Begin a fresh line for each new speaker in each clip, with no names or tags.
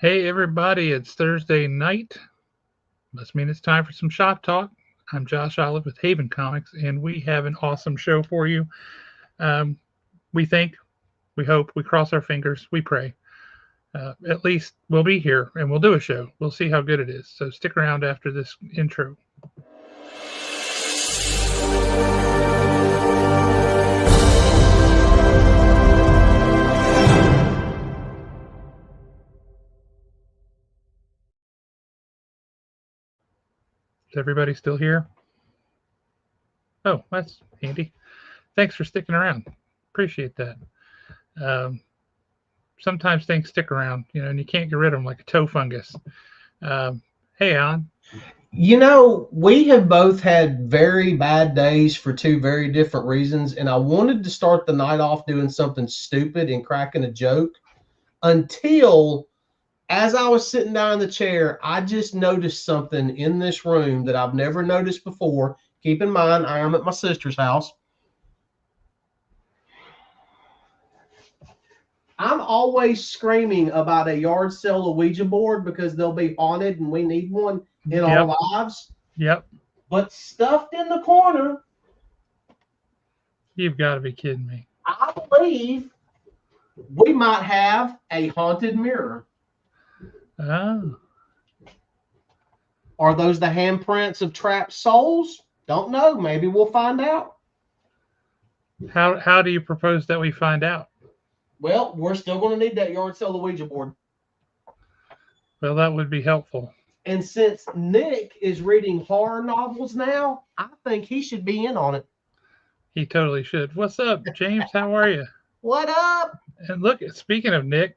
Hey everybody, it's Thursday night. Must mean it's time for some shop talk. I'm Josh Olive with Haven Comics, and we have an awesome show for you. Um, we think, we hope, we cross our fingers, we pray. At least we'll be here and we'll do a show. We'll see how good it is. So stick around after this intro. Is everybody still here? Oh, that's handy. Thanks for sticking around. Appreciate that. Um, Sometimes things stick around, and you can't get rid of them like a toe fungus. Hey, Alan.
We have both had very bad days for two very different reasons, and I wanted to start the night off doing something stupid and cracking a joke until, as I was sitting down in the chair, I just noticed something in this room that I've never noticed before. Keep in mind, I am at my sister's house. I'm always screaming about a yard sale Ouija board because they'll be haunted and we need one in our
Yep.
lives.
Yep.
But stuffed in the corner,
You've got to be kidding me.
I believe we might have a haunted mirror.
Oh.
Are those the handprints of trapped souls? Don't know. Maybe we'll find out.
How do you propose that we find out?
Well, we're still going to need that yard sale Ouija board.
Well, that would be helpful.
And since Nick is reading horror novels now, I think he should be in on it.
He totally should. What's up, James? How are you?
What up?
And look, speaking of Nick,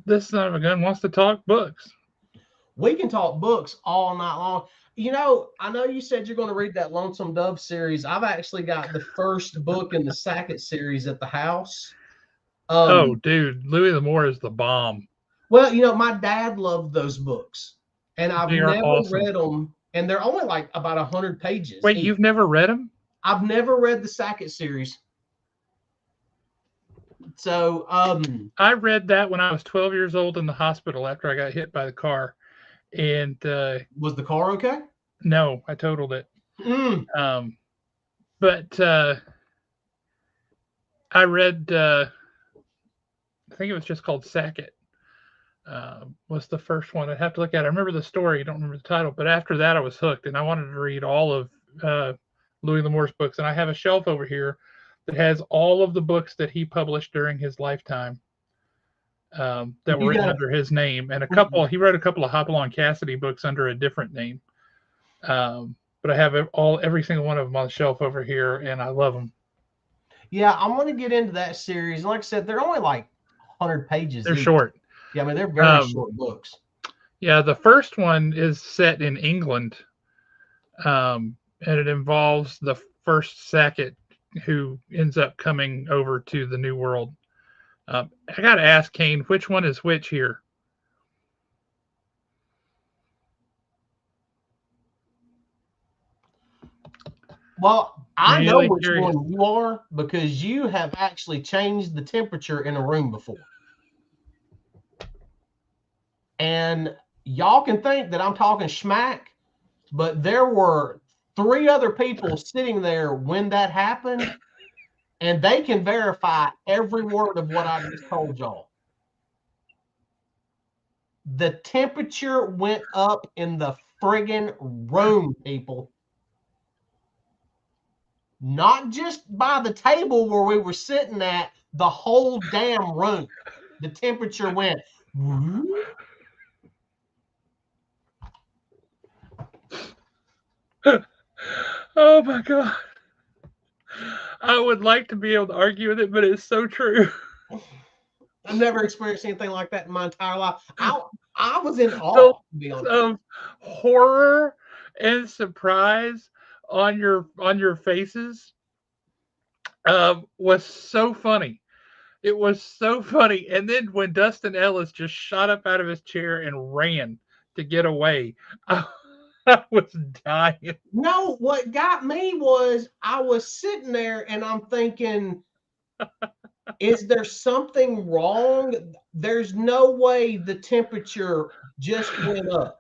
this son of a gun wants to talk books.
We can talk books all night long. I know you said you're going to read that Lonesome Dove series. I've actually got the first book in the Sackett series at the house.
Oh, dude, Louis L'Amour is the bomb.
Well, my dad loved those books, and I've
They are
never
awesome.
read them, and they're only like about 100 pages.
Wait, you've never read them?
I've never read the Sackett series. So,
I read that when I was 12 years old in the hospital after I got hit by the car. And
was the car okay?
No, I totaled it.
Mm.
But I read, I think it was just called Sackett. Was the first one. I'd have to look at it. I remember the story, I don't remember the title, but after that I was hooked and I wanted to read all of Louis L'Amour's books. And I have a shelf over here that has all of the books that he published during his lifetime that were written under his name. And he wrote a couple of Hopalong Cassidy books under a different name. But I have every single one of them on the shelf over here, and I love them.
Yeah, I want to get into that series. Like I said, they're only like 100 pages.
They're short.
Yeah, I mean, they're very short books.
Yeah, the first one is set in England, and it involves the first Sackett who ends up coming over to the New World. I got to ask Kane, which one is which here?
Well, I know which one you are because you have actually changed the temperature in a room before. And y'all can think that I'm talking schmack, but there were 3 other people sitting there when that happened, and they can verify every word of what I just told y'all. The temperature went up in the friggin' room, people. Not just by the table where we were sitting at, the whole damn room. The temperature went.
Oh my God. I would like to be able to argue with it, but it's so true.
I've never experienced anything like that in my entire life. I was in awe, to be honest.
Of horror and surprise on your faces was so funny. It was so funny. And then when Dustin Ellis just shot up out of his chair and ran to get away, I was dying.
No, what got me was I was sitting there and I'm thinking, Is there something wrong? There's no way the temperature just went up.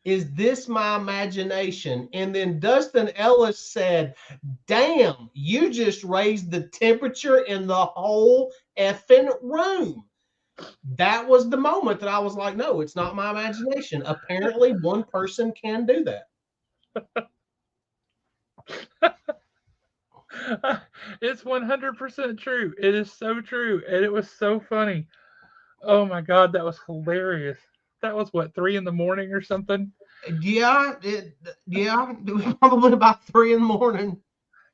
Is this my imagination? And then Dustin Ellis said, damn, you just raised the temperature in the whole effing room. That was the moment that I was like, no, it's not my imagination. Apparently, one person can do that.
It's 100% true. It is so true. And it was so funny. Oh my God, that was hilarious. That was what, 3 in the morning or something?
Yeah, it was probably about 3 in the morning.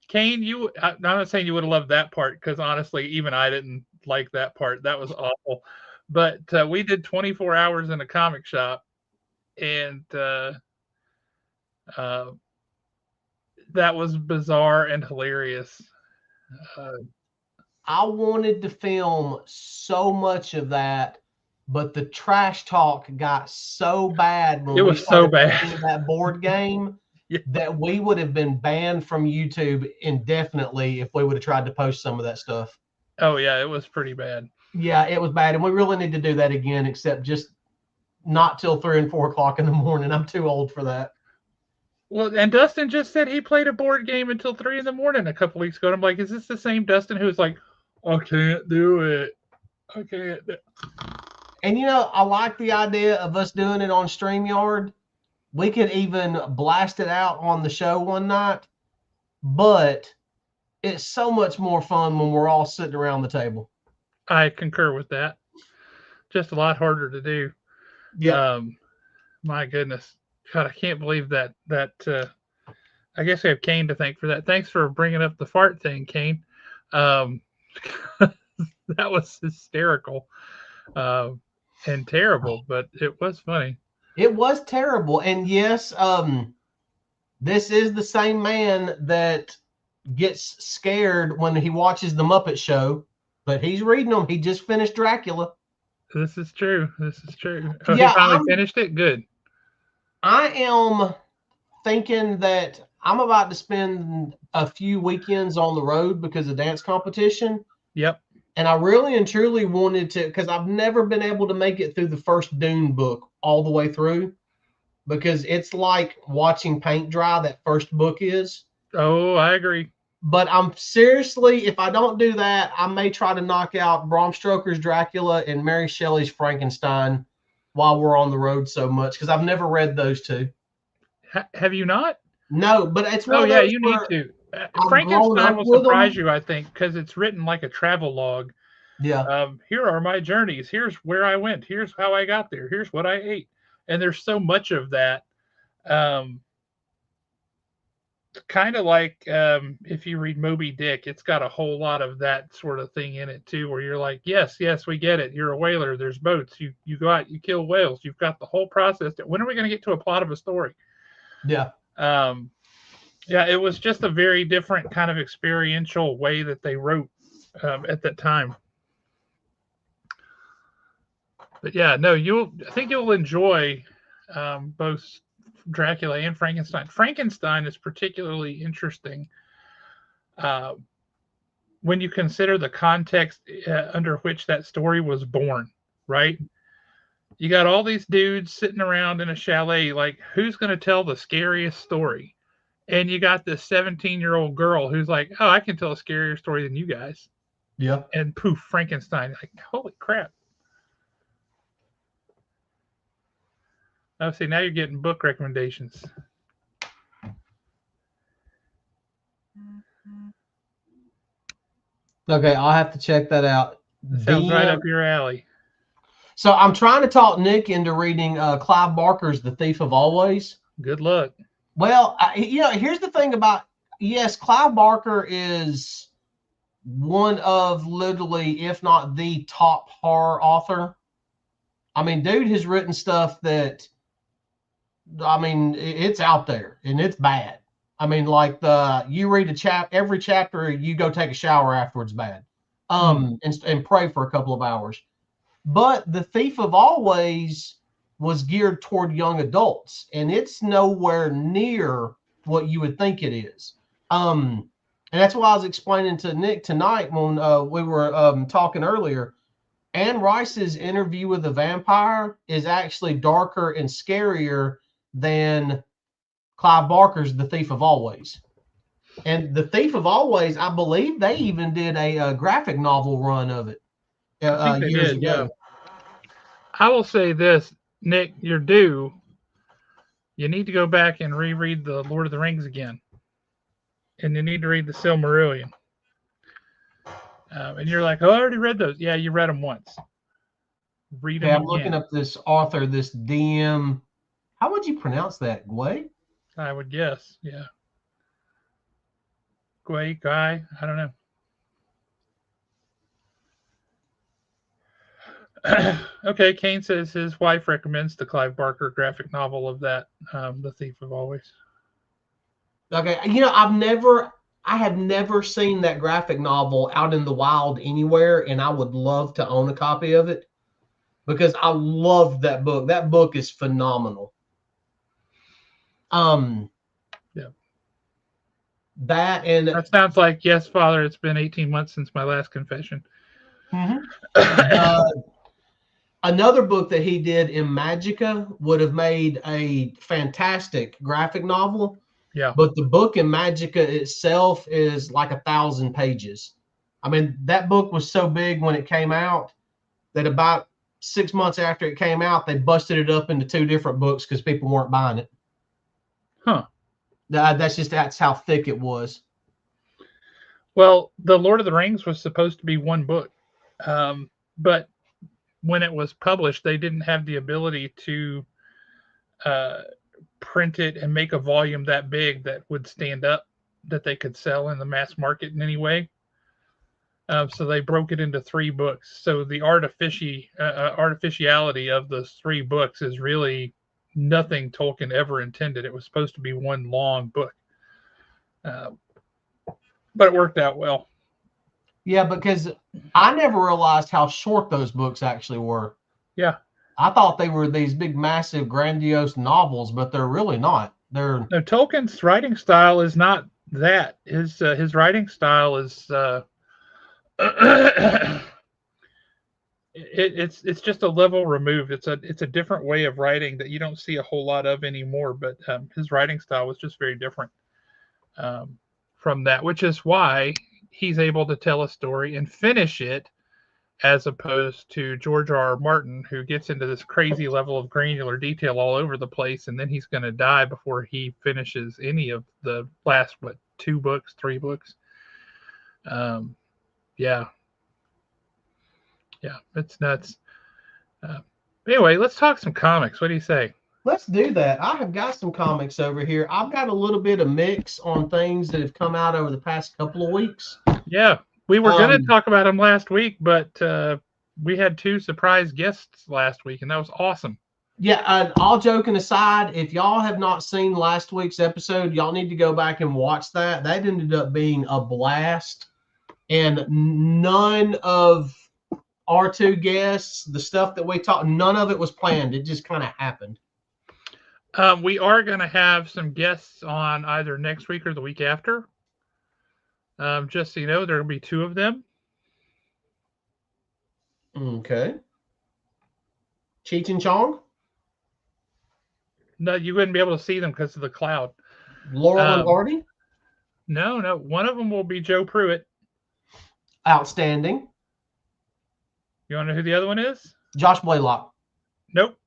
Kane, I'm not saying you would have loved that part because honestly, even I didn't like that part. That was awful. But we did 24 hours in a comic shop, and uh, that was bizarre and hilarious. Uh,
I wanted to film so much of that, but the trash talk got so bad
it
when we
was so
started
bad.
playing that board game
Yeah.
that we would have been banned from YouTube indefinitely if we would have tried to post some of that stuff.
Oh yeah, it was pretty bad.
Yeah, it was bad, and we really need to do that again, except just not till 3 and 4 o'clock in the morning. I'm too old for that.
Well, and Dustin just said he played a board game until 3 in the morning a couple weeks ago. And I'm like, is this the same Dustin who's like, I can't do it. I can't.
And I like the idea of us doing it on StreamYard. We could even blast it out on the show one night, but it's so much more fun when we're all sitting around the table.
I concur with that. Just a lot harder to do.
Yep.
My goodness, God, I can't believe that. I guess we have Kane to thank for that. Thanks for bringing up the fart thing, Kane. Um, that was hysterical and terrible, but it was funny.
It was terrible. And yes, this is the same man that gets scared when he watches the Muppet Show, but he's reading them. He just finished Dracula.
This is true. This is true. Oh, he
Yeah,
finally finished it. Good.
I am thinking that I'm about to spend a few weekends on the road because of dance competition.
Yep.
And I really and truly wanted to, because I've never been able to make it through the first Dune book all the way through, because it's like watching paint dry, that first book is.
Oh, I agree.
But I'm seriously, if I don't do that, I may try to knock out Bram Stoker's Dracula and Mary Shelley's Frankenstein while we're on the road so much, because I've never read those two.
Have you not?
No, but it's one
Oh
of
yeah,
those
you need
where
to.
I've grown
Frankenstein
up
will
with
surprise
them.
you, I think, because it's written like a travel log.
Yeah.
Here are my journeys. Here's where I went. Here's how I got there. Here's what I ate. And there's so much of that. Um, kind of like if you read Moby Dick, it's got a whole lot of that sort of thing in it too, where you're like, yes, yes, we get it. You're a whaler. There's boats. You go out, you kill whales. You've got the whole process. When are we going to get to a plot of a story?
Yeah.
Yeah, it was just a very different kind of experiential way that they wrote at that time. But yeah, no, I think you'll enjoy both Dracula and Frankenstein. Frankenstein is particularly interesting uh, when you consider the context under which that story was born, right? You got all these dudes sitting around in a chalet, like, who's going to tell the scariest story? And you got this 17-year-old girl who's like, oh, I can tell a scarier story than you guys.
Yeah.
And poof, Frankenstein. Like, holy crap. Oh, see, now you're getting book recommendations.
Okay, I'll have to check that out.
That sounds right up your alley.
So I'm trying to talk Nick into reading Clive Barker's The Thief of Always.
Good luck.
Well, here's the thing about, yes, Clive Barker is one of literally, if not the top horror author. I mean, dude has written stuff that, I mean, it's out there and it's bad. I mean, like you read every chapter, you go take a shower afterwards, bad. And pray for a couple of hours. But The Thief of Always was geared toward young adults, and it's nowhere near what you would think it is. And that's why I was explaining to Nick tonight when we were talking earlier. Anne Rice's Interview with a Vampire is actually darker and scarier than Clive Barker's The Thief of Always. And The Thief of Always, I believe they even did a graphic novel run of it
I think they
years
did, yeah.
ago.
I will say this, Nick, you're due. You need to go back and reread the Lord of the Rings again, and you need to read the Silmarillion. And you're like, oh, I already read those. Yeah, you read them once. Read
Okay,
them
I'm looking
again.
up this author, this DM. How would you pronounce that? Gway?
I would guess, yeah. Guy, I don't know. Okay, Kane says his wife recommends the Clive Barker graphic novel of that, The Thief of Always.
Okay, I have never seen that graphic novel out in the wild anywhere, and I would love to own a copy of it because I love that book. That book is phenomenal.
Yeah.
That and
That sounds like, yes, Father, it's been 18 months since my last confession.
another book that he did in Magica would have made a fantastic graphic novel.
Yeah.
But the book in Magica itself is like 1,000 pages. I mean, that book was so big when it came out that about 6 months after it came out, they busted it up into 2 different books because people weren't buying it.
Huh.
That's how thick it was.
Well, The Lord of the Rings was supposed to be one book. But when it was published, they didn't have the ability to uh, print it and make a volume that big that would stand up, that they could sell in the mass market in any way. So they broke it into 3 books. So the artificiality of those 3 books is really nothing Tolkien ever intended. It was supposed to be one long book, uh, but it worked out well.
Yeah, because I never realized how short those books actually were.
Yeah.
I thought they were these big, massive, grandiose novels, but they're really not. They're
No, Tolkien's writing style is not that. His writing style is it's just a level removed. It's a different way of writing that you don't see a whole lot of anymore. But his writing style was just very different um, from that, which is why he's able to tell a story and finish it, as opposed to George R. R. Martin, who gets into this crazy level of granular detail all over the place, and then he's going to die before he finishes any of the last 2 books, 3 books. Yeah, yeah, it's nuts. Anyway, let's talk some comics. What do you say?
Let's do that. I have got some comics over here. I've got a little bit of mix on things that have come out over the past couple of weeks.
Yeah, we were going to talk about them last week, but we had 2 surprise guests last week, and that was awesome.
Yeah, all joking aside, if y'all have not seen last week's episode, y'all need to go back and watch that. That ended up being a blast. And none of our 2 guests, the stuff that we talked, none of it was planned. It just kind of happened.
We are going to have some guests on either next week or the week after. Just so you know, there will be 2 of them.
Okay. Cheech and Chong?
No, you wouldn't be able to see them because of the cloud.
Laurel and Hardy?
No. One of them will be Joe Pruitt.
Outstanding.
You want to know who the other one is?
Josh Blaylock.
Nope.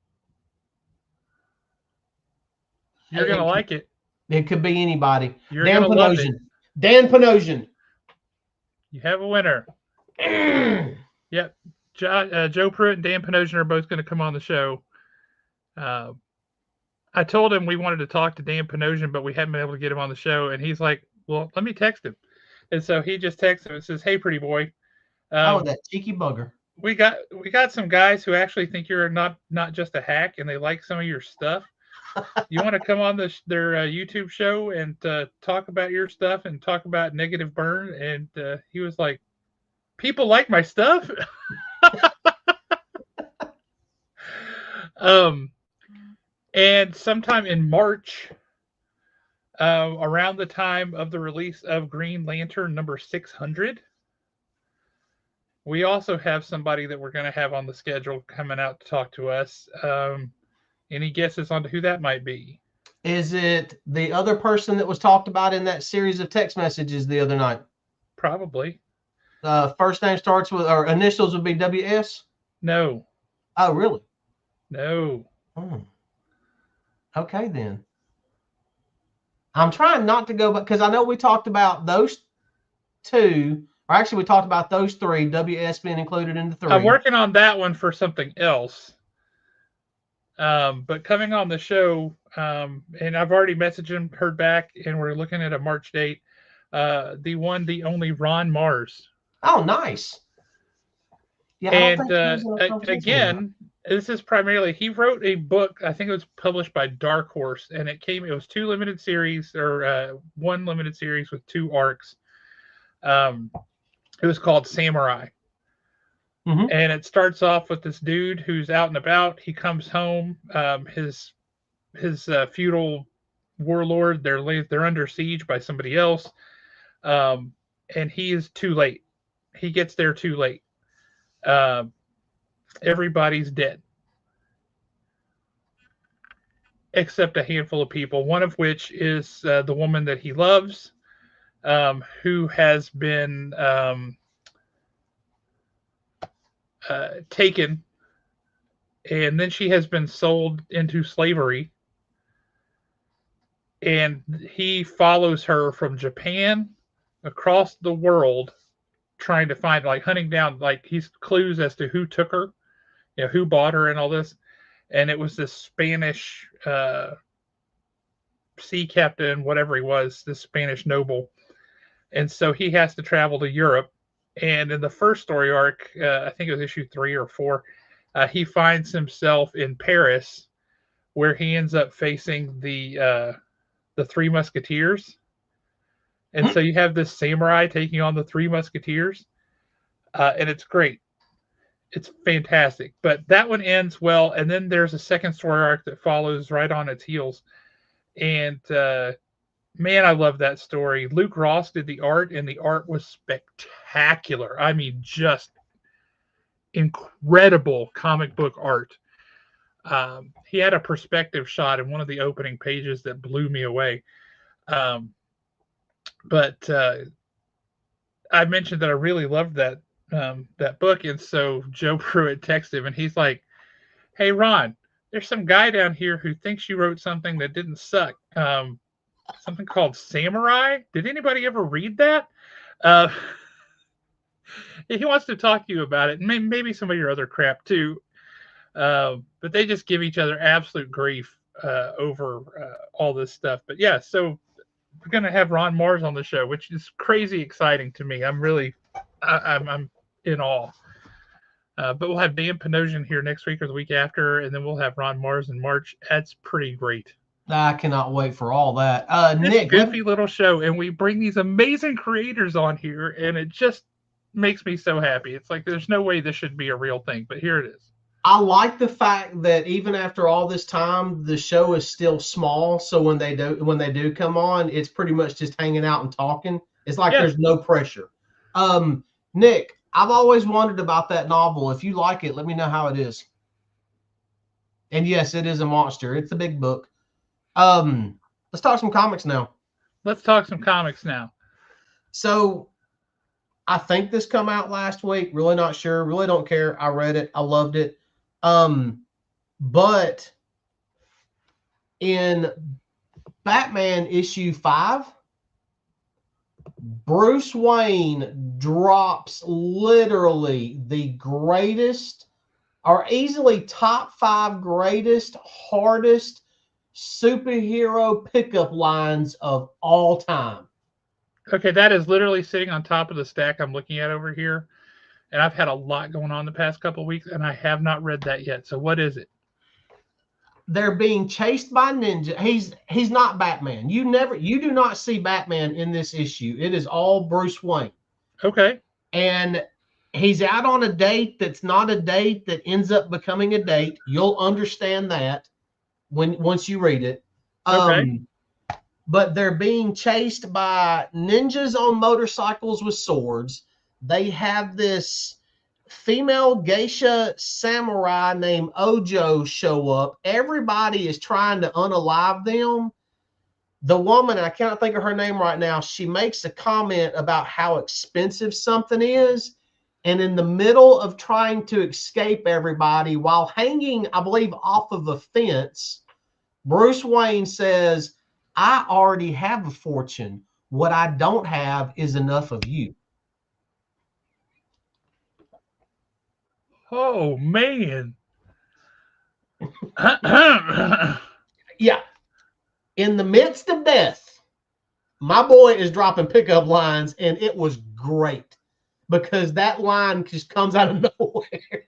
You're going to like it.
It could be anybody.
You're going to love it.
Dan Panosian.
You have a winner. Yep. Joe Pruitt and Dan Panosian are both going to come on the show. I told him we wanted to talk to Dan Panosian, but we hadn't been able to get him on the show. And he's like, well, let me text him. And so he just texted him and says, hey, pretty boy.
That cheeky bugger.
We got some guys who actually think you're not just a hack, and they like some of your stuff. You want to come on their YouTube show and talk about your stuff and talk about Negative Burn? And he was like, people like my stuff? And sometime in March, around the time of the release of Green Lantern number 600. We also have somebody that we're going to have on the schedule coming out to talk to us. Any guesses on who that might be?
Is it the other person that was talked about in that series of text messages the other night?
Probably.
First name starts with, or initials would be WS?
No.
Oh, really?
No.
Hmm. Okay, then. I'm trying not to go back because I know we talked about those two, or actually we talked about those three, WS being included in the
I'm
three.
working on that one for something else. But coming on the show, and I've already messaged him, heard back, and we're looking at a March date. The one, the only Ron Mars.
Oh, nice. Yeah, I don't
And
think he was in a conversation with him.
again, this is primarily, he wrote a book. I think it was published by Dark Horse, and it was two limited series, or one limited series with two arcs. Um, it was called Samurai.
Mm-hmm.
And it starts off with this dude who's out and about. He comes home. His feudal warlord, they're under siege by somebody else, um, and he is too late. He gets there too late. Uh, Everybody's dead except a handful of people. One of which is the woman that he loves, who has been taken, and then she has been sold into slavery. And he follows her from Japan across the world, trying to find, like, hunting down, like, he's clues as to who took her, who bought her and all this. And it was this Spanish sea captain, whatever he was, this Spanish noble. And so he has to travel to Europe. And in the first story arc, I think it was issue 3 or 4, he finds himself in Paris, where he ends up facing the Three Musketeers. And so you have this samurai taking on the Three Musketeers, and it's great. It's fantastic. But that one ends well, and then there's a second story arc that follows right on its heels. And man, I love that story. Luke Ross did the art, and the art was spectacular. I mean, just incredible comic book art. He had a perspective shot in one of the opening pages that blew me away. But I mentioned that I really loved that book, and so Joe Pruitt texted him, and he's like, "Hey Ron, there's some guy down here who thinks you wrote something that didn't suck. Something called Samurai. Did anybody ever read that? Uh, he wants to talk to you about it, and maybe some of your other crap too. But they just give each other absolute grief over all this stuff. But yeah, so we're gonna have Ron Mars on the show, which is crazy exciting to me. I'm in awe. But we'll have Dan Panosian here next week or the week after, and then we'll have Ron Mars in March. That's pretty great.
I cannot wait for all that.
This
Nick,
goofy little show, and we bring these amazing creators on here, and it just makes me so happy. It's like there's no way this should be a real thing, but here it is.
I like the fact that even after all this time, the show is still small. So when they do come on, it's pretty much just hanging out and talking. It's like there's no pressure. Nick, I've always wondered about that novel. If you like it, let me know how it is. And yes, it is a monster. It's a big book. Let's talk some comics now.
Let's talk some comics now.
So I think this come out last week. Really not sure. Really don't care. I read it. I loved it. But in Batman issue 5, Bruce Wayne drops literally the greatest, or easily top 5 greatest, hardest superhero pickup lines of all time.
Okay, that is literally sitting on top of the stack I'm looking at over here. And I've had a lot going on the past couple of weeks, and I have not read that yet. So what is it?
They're being chased by ninja. He's not Batman. You do not see Batman in this issue. It is all Bruce Wayne.
Okay.
And he's out on a date that's not a date that ends up becoming a date. You'll understand that once you read it.
Okay.
but they're being chased by ninjas on motorcycles with swords. They have this female geisha samurai named Ojo show up. Everybody is trying to unalive them. The woman, I cannot think of her name right now, she makes a comment about how expensive something is. And in the middle of trying to escape everybody while hanging, I believe, off of a fence, Bruce Wayne says, I already have a fortune. What I don't have is enough of you.
Oh man.
Yeah. In the midst of death, my boy is dropping pickup lines, and it was great because that line just comes out of nowhere.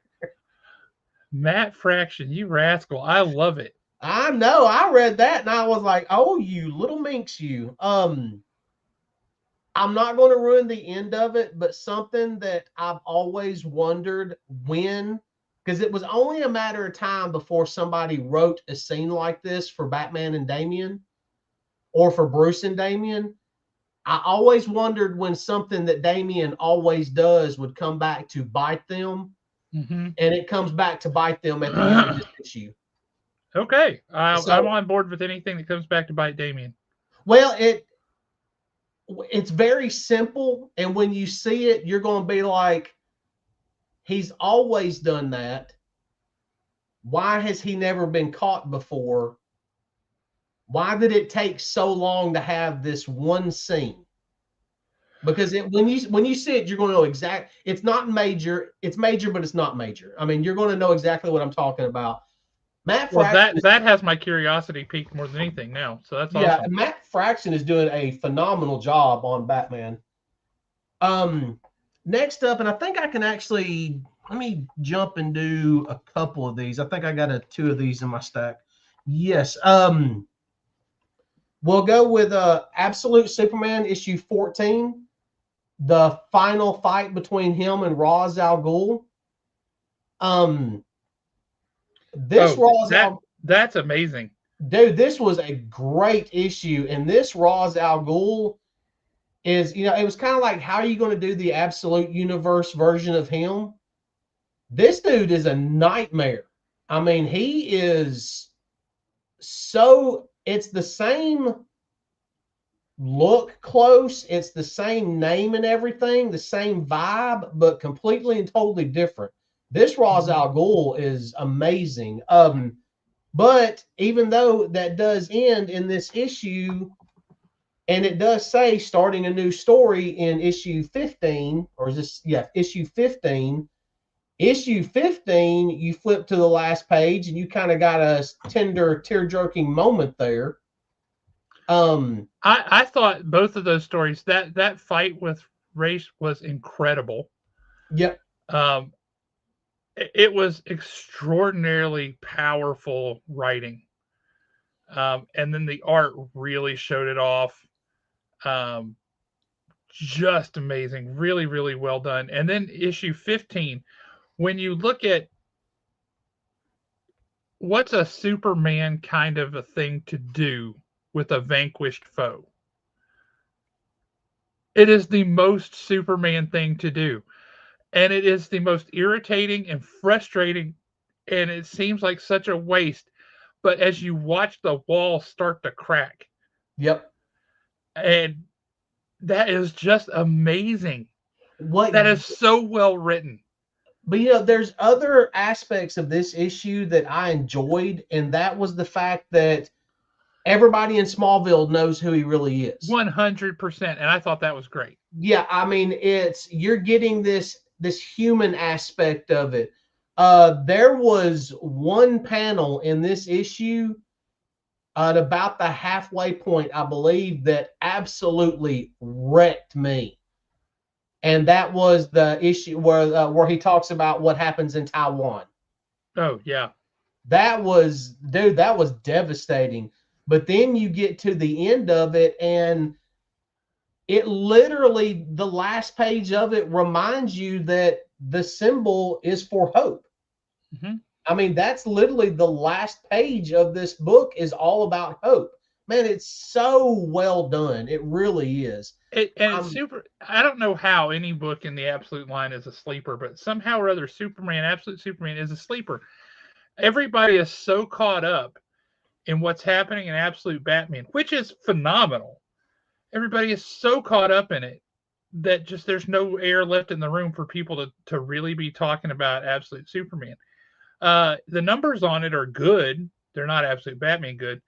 Matt Fraction, you rascal. I love it.
I know. I read that and I was like, "Oh, you little minx, you." I'm not going to ruin the end of it, but something that I've always wondered when, because it was only a matter of time before somebody wrote a scene like this for Batman and Damian or for Bruce and Damian. I always wondered when something that Damian always does would come back to bite them,
Mm-hmm.
and it comes back to bite them at the end of this issue.
Okay, I'm
So,
on board with anything that comes back to bite Damien.
well, it's very simple, and when you see it, you're going to be like, he's always done that. Why has he never been caught before? Why did it take so long to have this one scene? Because when you see it, you're going to know exact. It's not major. It's major, but it's not major. I mean, you're going to know exactly what I'm talking about. Matt
Well,
Fraction,
that has my curiosity peaked more than anything now. So that's
yeah,
awesome.
Matt Fraction is doing a phenomenal job on Batman. Um, Next up, and I think I can actually let me jump and do a couple of these. I think I got two of these in my stack. Yes. We'll go with Absolute Superman issue 14, the final fight between him and Ra's al Ghul. Um, this
Oh,
Ra's
that
al
that's amazing.
Dude, this was a great issue, and this Ra's al Ghul is, it was kind of like, how are you going to do the Absolute Universe version of him? This dude is a nightmare. I mean, he is so, it's the same look close, it's the same name and everything, the same vibe, but completely and totally different. This Ra's
Mhm.
al Ghul is amazing. But even though that does end in this issue, and it does say starting a new story in issue 15, or is this, yeah, issue 15. Issue 15, you flip to the last page and you kind of got a tender, tear jerking moment there.
I thought both of those stories, that fight with Race was incredible.
Yep,
Um, it was extraordinarily powerful writing, and then the art really showed it off. Um, just amazing, really, really well done. And then issue 15, when you look at what's a Superman kind of a thing to do with a vanquished foe, it is the most Superman thing to do. And it is the most irritating and frustrating, and it seems like such a waste. But as you watch the wall start to crack,
yep.
and that is just amazing.
What
That is so well written.
But there's other aspects of this issue that I enjoyed, and that was the fact that everybody in Smallville knows who he really is.
100%. And I thought that was great.
Yeah, I mean, you're getting this human aspect of it. There was one panel in this issue at about the halfway point, I believe, that absolutely wrecked me, and that was the issue where he talks about what happens in Taiwan.
Oh, yeah.
That was, dude, that was devastating. But then you get to the end of it, and it literally, the last page of it reminds you that the symbol is for hope.
Hmm.
I mean, that's literally the last page of this book is all about hope. man, it's so well done. It really is.
And it's
Um,
super. I don't know how any book in the Absolute line is a sleeper, but somehow or other, Superman, Absolute Superman, is a sleeper. Everybody is so caught up in what's happening in Absolute Batman, which is phenomenal. Everybody is so caught up in it that just there's no air left in the room for people to really be talking about Absolute Superman. The numbers on it are good. They're not Absolute Batman good,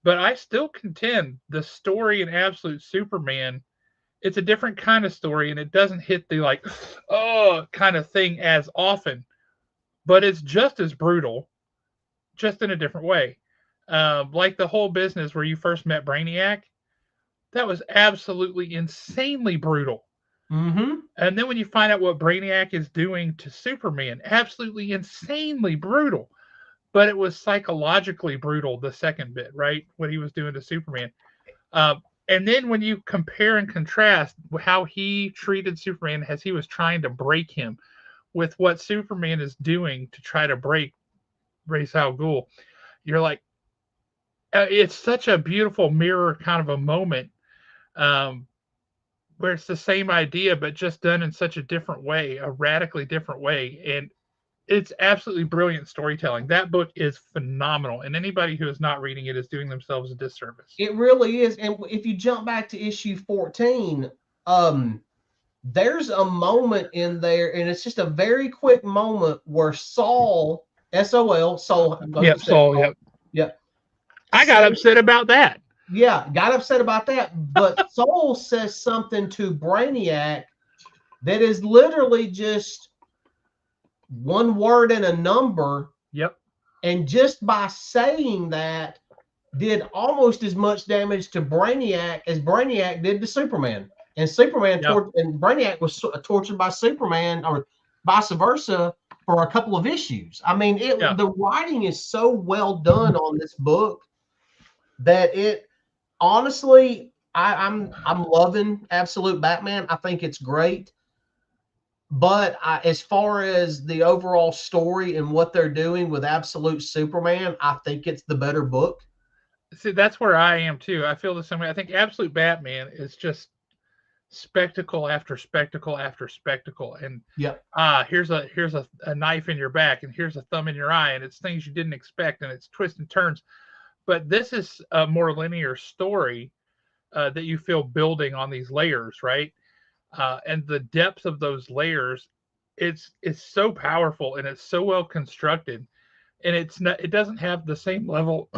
but I still contend the story in Absolute Superman, it's a different kind of story and it doesn't hit the like, oh, kind of thing as often, but it's just as brutal, just in a different way. Like the whole business where you first met Brainiac, that was absolutely insanely brutal.
mm-hmm.
And then when you find out what Brainiac is doing to Superman, absolutely insanely brutal. But it was psychologically brutal the second bit, right? What he was doing to Superman. Uh, and then when you compare and contrast how he treated Superman as he was trying to break him with what Superman is doing to try to break Ra's al Ghul, you're like, it's such a beautiful mirror kind of a moment, um, where it's the same idea but just done in such a different way, a radically different way, and it's absolutely brilliant storytelling. That book is phenomenal, and anybody who is not reading it is doing themselves a disservice.
It really is. And if you jump back to issue 14, there's a moment in there, and it's just a very quick moment where Saul, S-O-L, Saul, like you
Yep,
said,
Saul.
Saul,
Yep,
yeah,
I got upset about that.
yeah, got upset about that. But Saul says something to Brainiac that is literally just one word and a number.
Yep.
And just by saying that, did almost as much damage to Brainiac as Brainiac did to Superman. And Superman
Yep.
and Brainiac was tortured by Superman, or vice versa, for a couple of issues. I mean,
Yeah.
the writing is so well done on this book that it honestly, I'm loving Absolute Batman. I think it's great. But as far as the overall story and what they're doing with Absolute Superman, I think it's the better book.
See, that's where I am too. I feel the same way. I think Absolute Batman is just spectacle after spectacle after spectacle, and
Yep.
here's a knife in your back, and here's a thumb in your eye, and it's things you didn't expect, and it's twists and turns. But this is a more linear story, that you feel building on these layers, right? And the depth of those layers, it's so powerful and it's so well constructed, and it doesn't have the same level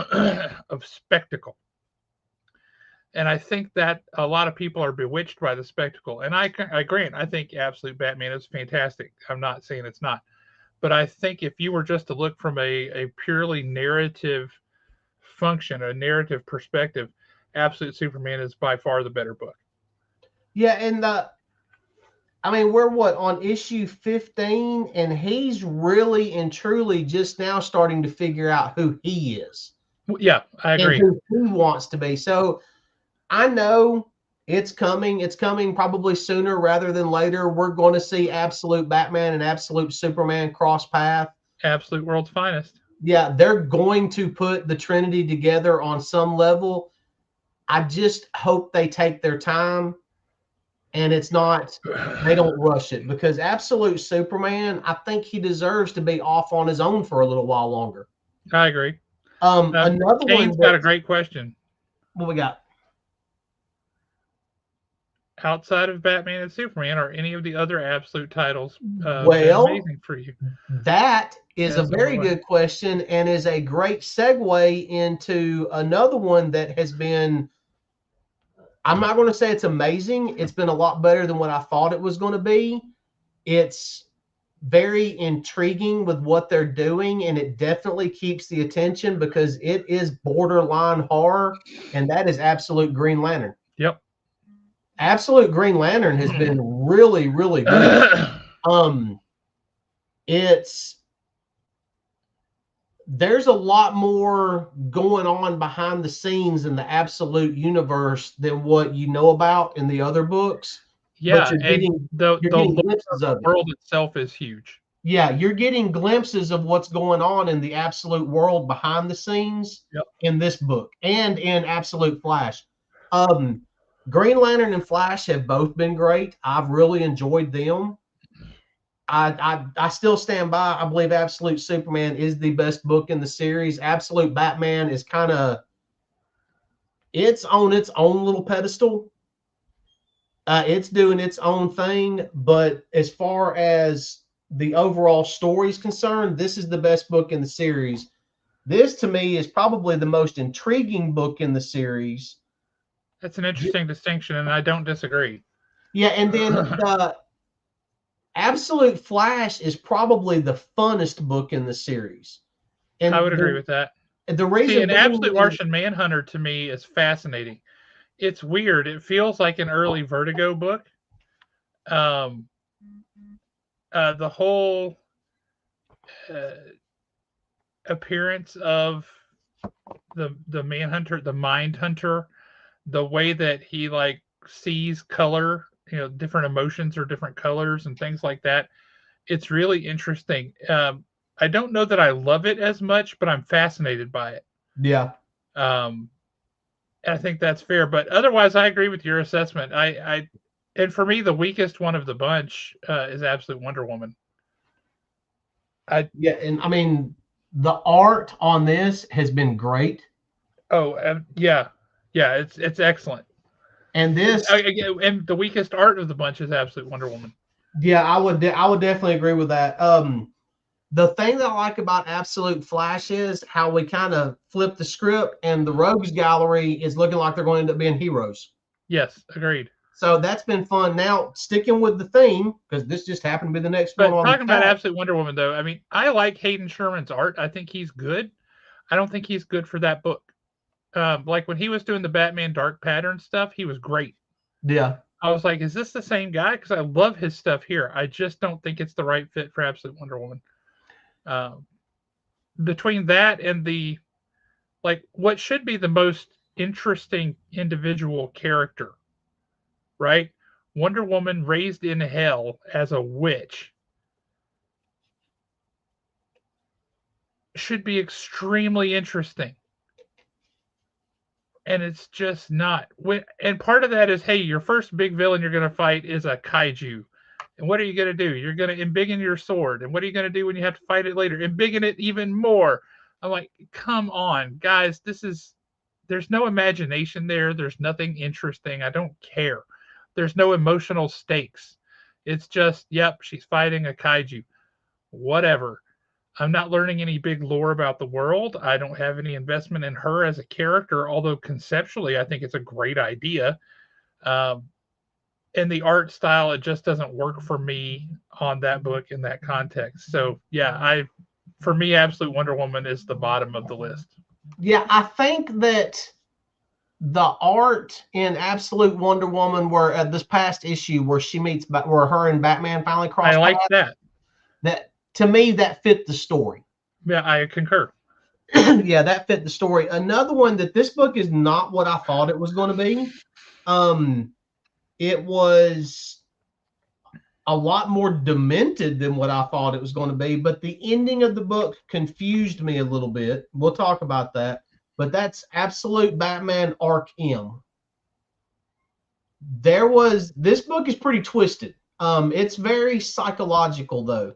of spectacle. And I think that a lot of people are bewitched by the spectacle. And I grant, I think Absolute Batman is fantastic. I'm not saying it's not, but I think if you were just to look from a purely narrative function, a narrative perspective, Absolute Superman is by far the better book.
Yeah, and I mean, we're what, on issue 15, and he's really and truly just now starting to figure out who he is
Yeah, I
and
agree.
who he wants to be. So I know it's coming. It's coming probably sooner rather than later. We're going to see Absolute Batman and Absolute Superman cross path.
Absolute World's Finest.
Yeah, they're going to put the Trinity together on some level. I just hope they take their time and it's not, they don't rush it, because Absolute Superman, I think he deserves to be off on his own for a little while longer.
I agree.
Another one
Kane's got a
that,
great question.
what we got?
Outside of Batman and Superman, are any of the other Absolute titles been
Well,
amazing for you?
that is a
Yes,
very
boy.
good question and is a great segue into another one that has been, I'm not going to say it's amazing. It's been a lot better than what I thought it was going to be. It's very intriguing with what they're doing, and it definitely keeps the attention because it is borderline horror, and that is Absolute Green Lantern.
Yep.
Absolute Green Lantern has been really, really good. It's, there's a lot more going on behind the scenes in the Absolute universe than what you know about in the other books. But
Yeah, and
you're getting
the
glimpses of it.
world itself is huge.
Yeah, you're getting glimpses of what's going on in the absolute world behind the scenes
Yep.
in this book and in Absolute Flash. Um, Green Lantern and Flash have both been great. I've really enjoyed them. I still stand by. I believe Absolute Superman is the best book in the series. Absolute Batman is kind of it's on its own little pedestal. It's doing its own thing, but as far as the overall story is concerned, this is the best book in the series. This to me is probably the most intriguing book in the series.
That's an interesting distinction, and I don't disagree.
Yeah, and then the Absolute Flash is probably the funnest book in the series.
I
And
would agree with that.
the
See,
reason
an
being
absolute
is,
Martian Manhunter to me is fascinating. It's weird. It feels like an early Vertigo book. Um, the whole uh, appearance of the Manhunter, the Mind Hunter, the way that he like sees color, different emotions or different colors and things like that. It's really interesting. I don't know that I love it as much, but I'm fascinated by it.
yeah,
Um, I think that's fair. But otherwise, I agree with your assessment. And for me, the weakest one of the bunch is Absolute Wonder Woman. I
yeah, and I mean the art on this has been great,
yeah, yeah, it's excellent.
and this,
And the weakest art of the bunch is Absolute Wonder Woman.
yeah, I would definitely agree with that. The thing that I like about Absolute Flash is how we kind of flip the script, and the Rogues Gallery is looking like they're going to end up being heroes.
Yes, agreed.
So that's been fun. Now, sticking with the theme, because this just happened to be the next one
But
on the
talking about
stack.
Absolute Wonder Woman, though, I mean, I like Hayden Sherman's art. I think he's good. I don't think he's good for that book. Like when he was doing the Batman Dark Pattern stuff, he was great.
Yeah.
I was like, is this the same guy? Because I love his stuff here. I just don't think it's the right fit for Absolute Wonder Woman. Um, between that and the like, what should be the most interesting individual character, right? Wonder Woman raised in hell as a witch should be extremely interesting. And it's just not. And part of that is, hey, your first big villain you're going to fight is a kaiju. And what are you going to do? You're going to embiggen your sword. And what are you going to do when you have to fight it later? Embiggen it even more. I'm like, come on, guys. There's no imagination there. There's nothing interesting. I don't care. There's no emotional stakes. It's just, yep, she's fighting a kaiju. Whatever. I'm not learning any big lore about the world. I don't have any investment in her as a character, although conceptually, I think it's a great idea. Um, in the art style, it just doesn't work for me on that book in that context. So, yeah, for me, Absolute Wonder Woman is the bottom of the list.
Yeah, I think that the art in Absolute Wonder Woman, where this past issue where she meets, where her and Batman finally
I
cross
like
paths,
that.
that to me that fit the story.
Yeah, I concur.
Yeah, that fit the story. Another one that this book is not what I thought it was going to be. Um, it was a lot more demented than what I thought it was going to be, but the ending of the book confused me a little bit. We'll talk about that. But that's Absolute Batman Arc M. This book is pretty twisted. It's very psychological though.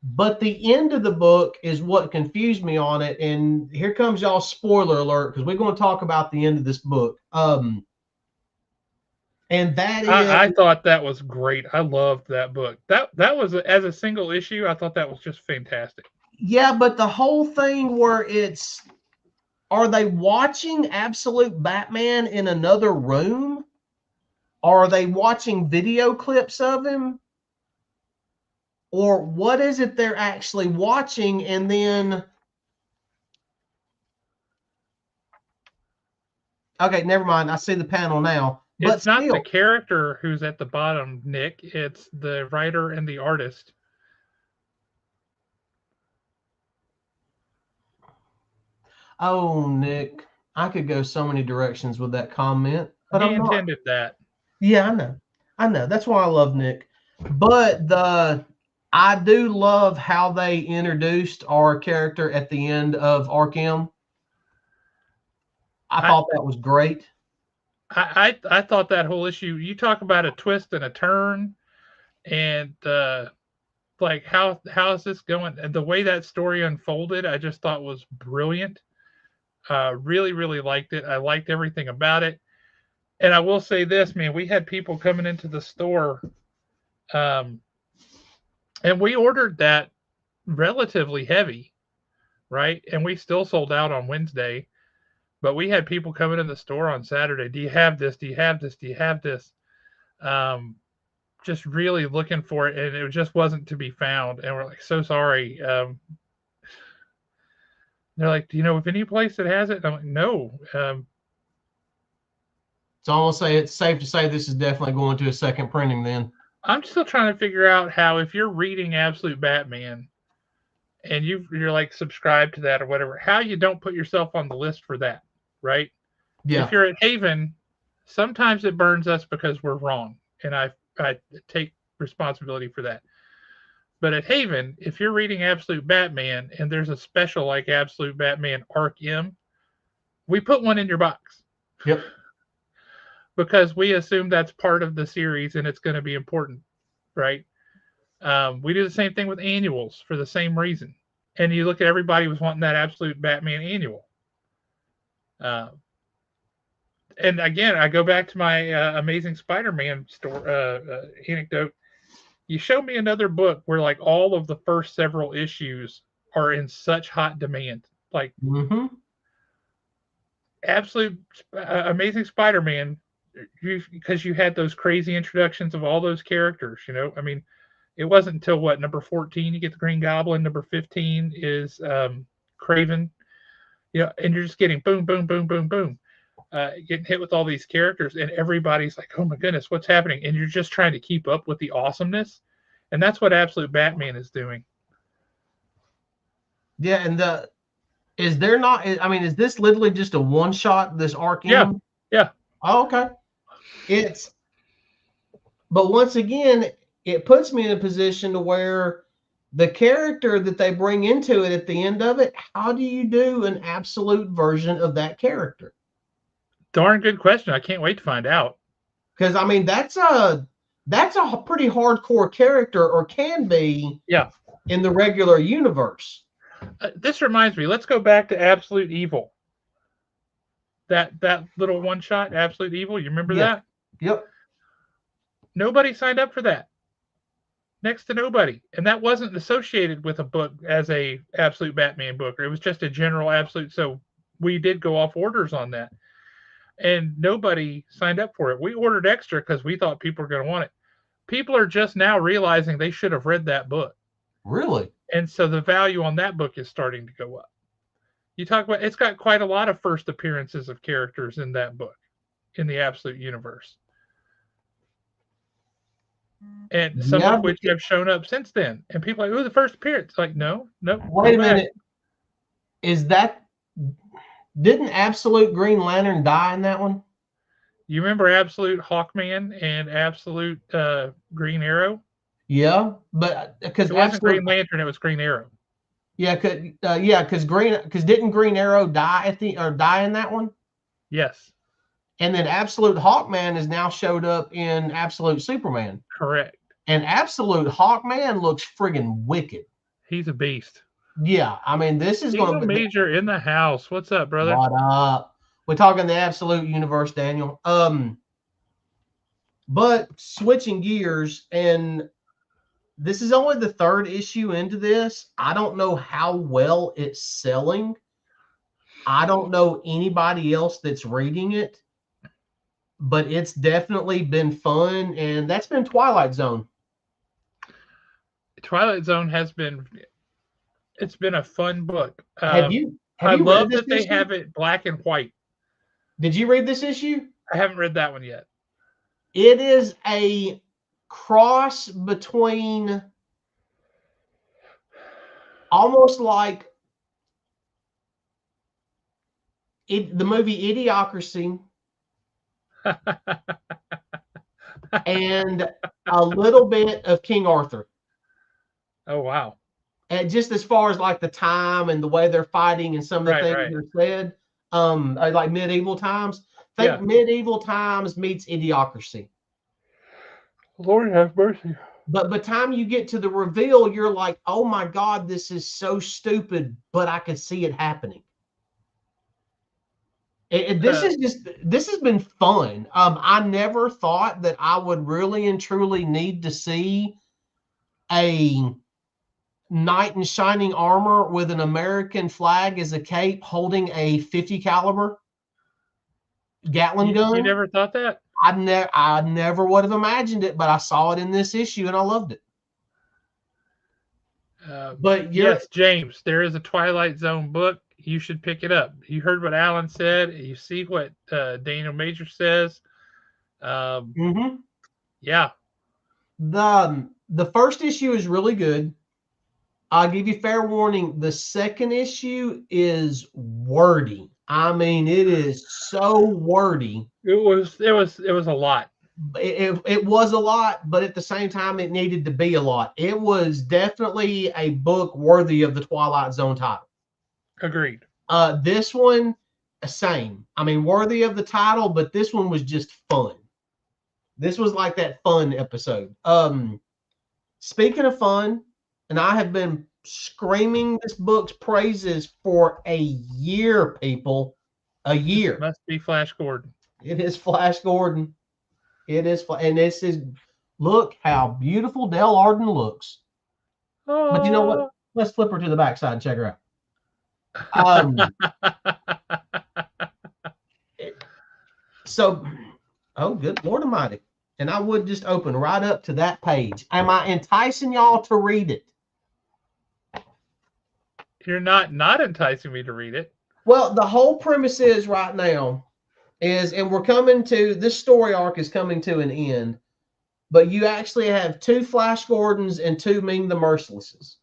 But the end of the book is what confused me on it. And here comes y'all spoiler alert, because we're going to talk about the end of this book. And that is,
I thought that was great. I loved that book. That was as a single issue. I thought that was just fantastic.
yeah, but the whole thing where are they watching Absolute Batman in another room? Or are they watching video clips of him? Or what is it they're actually watching? And then, okay, never mind. I see the panel now. But
It's not the
still,
character who's at the bottom, Nick. It's the writer and the artist.
oh, Nick, I could go so many directions with that comment, but
He
I'm not.
intended that.
Yeah, I know. I know. That's why I love Nick. But the I do love how they introduced our character at the end of Arkham. I
I,
thought that was great.
I thought that whole issue. You talk about a twist and a turn, and like how is this going? And the way that story unfolded, I just thought was brilliant. Really, really liked it. I liked everything about it. And I will say this, man, we had people coming into the store, um, and we ordered that relatively heavy, right? And we still sold out on Wednesday. But we had people coming in the store on Saturday. Do you have this? Do you have this? Do you have this? Um, just really looking for it, and it just wasn't to be found. And we're like, so sorry. They're like, do you know of any place that has it? And I'm like, no.
So I'm gonna say it's safe to say this is definitely going to a second printing then.
I'm still trying to figure out how, if you're reading Absolute Batman and you're like subscribed to that or whatever, how you don't put yourself on the list for that, right? If
Yeah.
you're at Haven, sometimes it burns us because we're wrong, and I take responsibility for that. But at Haven, if you're reading Absolute Batman and there's a special like Absolute Batman Arc M, we put one in your box
Yep.
because we assume that's part of the series and it's going to be important, right? We do the same thing with annuals for the same reason. And you look at everybody was wanting that Absolute Batman annual. Uh, and again, I go back to my Amazing Spider-Man anecdote. You show me another book where like all of the first several issues are in such hot demand, like
Mm-hmm.
absolute Amazing Spider-Man, because you had those crazy introductions of all those characters. I mean, it wasn't until what, number 14 you get the Green Goblin, number 15 is Craven, and you're just getting boom, boom, boom, boom, boom. Getting hit with all these characters, and everybody's like, "Oh my goodness, what's happening?" And you're just trying to keep up with the awesomeness, and that's what Absolute Batman is doing.
Yeah, and is there not? I mean, is this literally just a one shot? This Arc
Yeah,
M?
yeah.
Oh, okay. It's, but once again, it puts me in a position to where the character that they bring into it at the end of it, how do you do an absolute version of that character?
Darn good question. I can't wait to find out.
Because I mean, that's a pretty hardcore character, or can be
Yeah.
in the regular universe.
This reminds me. Let's go back to Absolute Evil. That little one shot, Absolute Evil. You remember
Yes.
that?
Yep.
Nobody signed up for that. Next to nobody, and that wasn't associated with a book as a Absolute Batman book, or it was just a general Absolute. So we did go off orders on that, and nobody signed up for it. We ordered extra because we thought people were going to want it. People are just now realizing they should have read that book,
Really?
and so the value on that book is starting to go up. You talk about, it's got quite a lot of first appearances of characters in that book in the Absolute universe, and some
Yeah.
of which have shown up since then. And people are like, "Oh, the first appearance." Like, no, no,
Wait
go
a
back.
minute. Is that, didn't Absolute Green Lantern die in that one?
You remember Absolute Hawkman and Absolute Green Arrow?
Yeah, but because
It wasn't
Absolute,
Green Lantern; it was Green Arrow.
yeah, because didn't Green Arrow die die in that one?
Yes,
And then Absolute Hawkman has now showed up in Absolute Superman.
correct.
And Absolute Hawkman looks friggin' wicked.
He's a beast.
Yeah, I mean, this is going
Dino
to be,
Major in the house. What's up, brother?
what up? We're talking the Absolute Universe, Daniel. But switching gears, and this is only the third issue into this. I don't know how well it's selling. I don't know anybody else that's reading it, but it's definitely been fun, and that's been Twilight Zone.
Twilight Zone has been. It's been a fun book.
Have
I
you read
love
this
that they
issue?
have it black and white.
Did you read this issue?
I haven't read that one yet.
It is a cross between almost like the movie Idiocracy and a little bit of King Arthur.
Oh wow.
And just as far as like the time and the way they're fighting and some of the
Right,
things
right.
are said, like medieval times. Think
Yeah.
medieval times meets idiocracy.
Lord have mercy.
But by the time you get to the reveal, you're like, oh my God, this is so stupid, but I can see it happening.
Uh,
This has been fun. I never thought that I would really and truly need to see a knight in shining armor with an American flag as a cape holding a 50 caliber Gatling
you
gun.
never thought that?
I never would have imagined it, but I saw it in this issue and I loved it. But you're
Yes, James, there is a Twilight Zone book. You should pick it up. You heard what Alan said. You see what Daniel Major says. Um,
mhm.
yeah,
The first issue is really good. I'll give you fair warning. The second issue is wordy. I mean, it is so wordy.
it was a lot.
It was a lot, but at the same time, it needed to be a lot. It was definitely a book worthy of the Twilight Zone title.
Agreed.
This one, same. I mean, worthy of the title, but this one was just fun. This was like that fun episode. Speaking of fun, and I have been screaming this book's praises for a year, people. A year.
Must be Flash Gordon.
It is Flash Gordon. It is, and this is, look how beautiful Dell Arden looks. But you know what?
Oh.
Let's flip her to the backside and check her out. Um, so, oh, good Lord Almighty. And I would just open right up to that page. Am I enticing y'all to read it?
You're not enticing me to read it.
Well, the whole premise is right now is, and we're coming to, this story arc is coming to an end, but you actually have two Flash Gordons and two Ming the Mercilesses.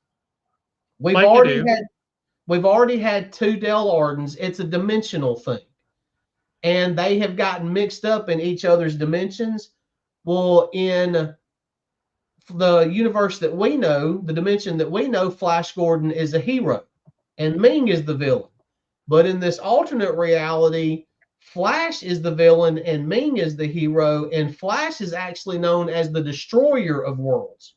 We've
Like you
already
do.
had we've already had two Dell Ardens. It's a dimensional thing. And they have gotten mixed up in each other's dimensions. Well, in the universe that we know, the dimension that we know, Flash Gordon is a hero and Ming is the villain. But in this alternate reality, Flash is the villain and Ming is the hero, and Flash is actually known as the destroyer of worlds.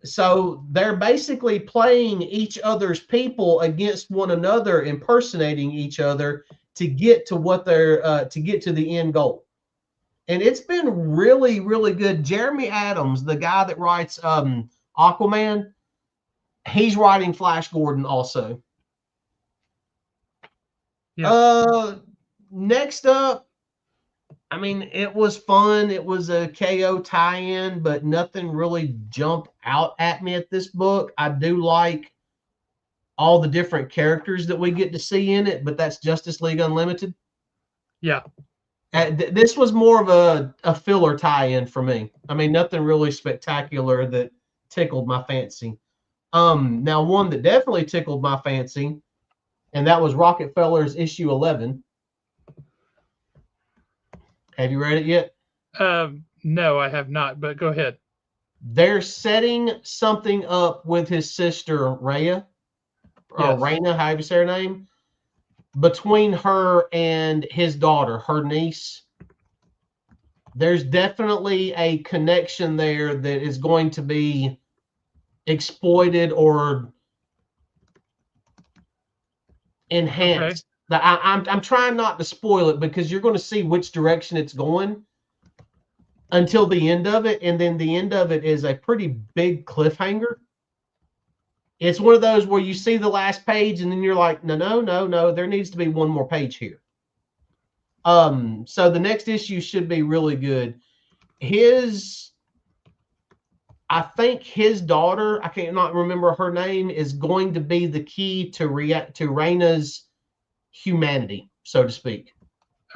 So they're basically playing each other's people against one another, impersonating each other to get to what they're to get to the end goal. And it's been really, really good. Jeremy Adams, the guy that writes Aquaman, he's writing Flash Gordon also.
Yeah.
Next up, I mean, it was fun. It was a KO tie-in, but nothing really jumped out at me at this book. I do like all the different characters that we get to see in it, but that's Justice League Unlimited.
Yeah.
This was more of a filler tie-in for me. I mean, nothing really spectacular that tickled my fancy. Now one that definitely tickled my fancy, and that was Rockefeller's issue 11. Have you read it yet?
No, I have not, but go ahead.
They're setting something up with his sister Raya, or
Yes.
Raina, however you say her name, between her and his daughter, her niece. There's definitely a connection there that is going to be exploited or enhanced.
Okay.
I'm trying not to spoil it because you're going to see which direction it's going until the end of it, and then the end of it is a pretty big cliffhanger. It's one of those where you see the last page and then you're like, no, there needs to be one more page here. So the next issue should be really good. I think his daughter, I can't not remember her name, is going to be the key to Raina's humanity, so to speak.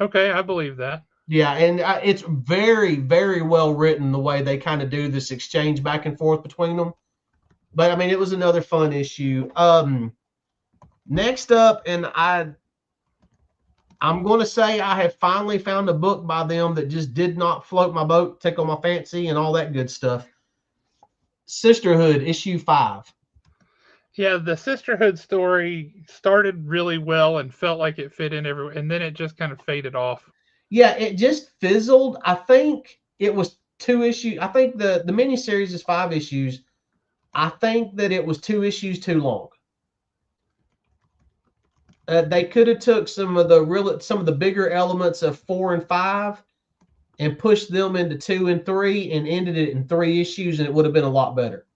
Okay, I believe that.
Yeah, and it's very, very well written the way they kind of do this exchange back and forth between them. But I mean, it was another fun issue. Next up, and I'm going to say I have finally found a book by them that just did not float my boat, tickle my fancy, and all that good stuff. Sisterhood issue 5.
Yeah, the sisterhood story started really well and felt like it fit in everywhere, and then it just kind of faded off.
Yeah, it just fizzled. I think it was 2 issues. I think the miniseries is 5 issues. I think that it was 2 issues too long. They could have took some of the bigger elements of 4 and 5 and pushed them into 2 and 3 and ended it in 3 issues, and it would have been a lot better.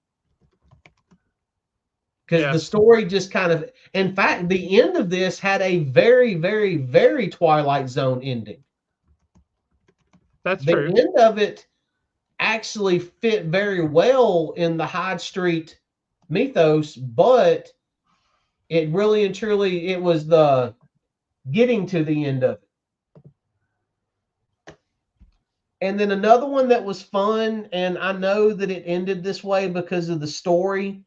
Because
Yeah,
the story just kind of, in fact, the end of this had a very, very, very Twilight Zone ending.
that's
The
true.
end of it actually fit very well in the Hyde Street mythos, but it really and truly, it was the getting to the end of it. And then another one that was fun, and I know that it ended this way because of the story,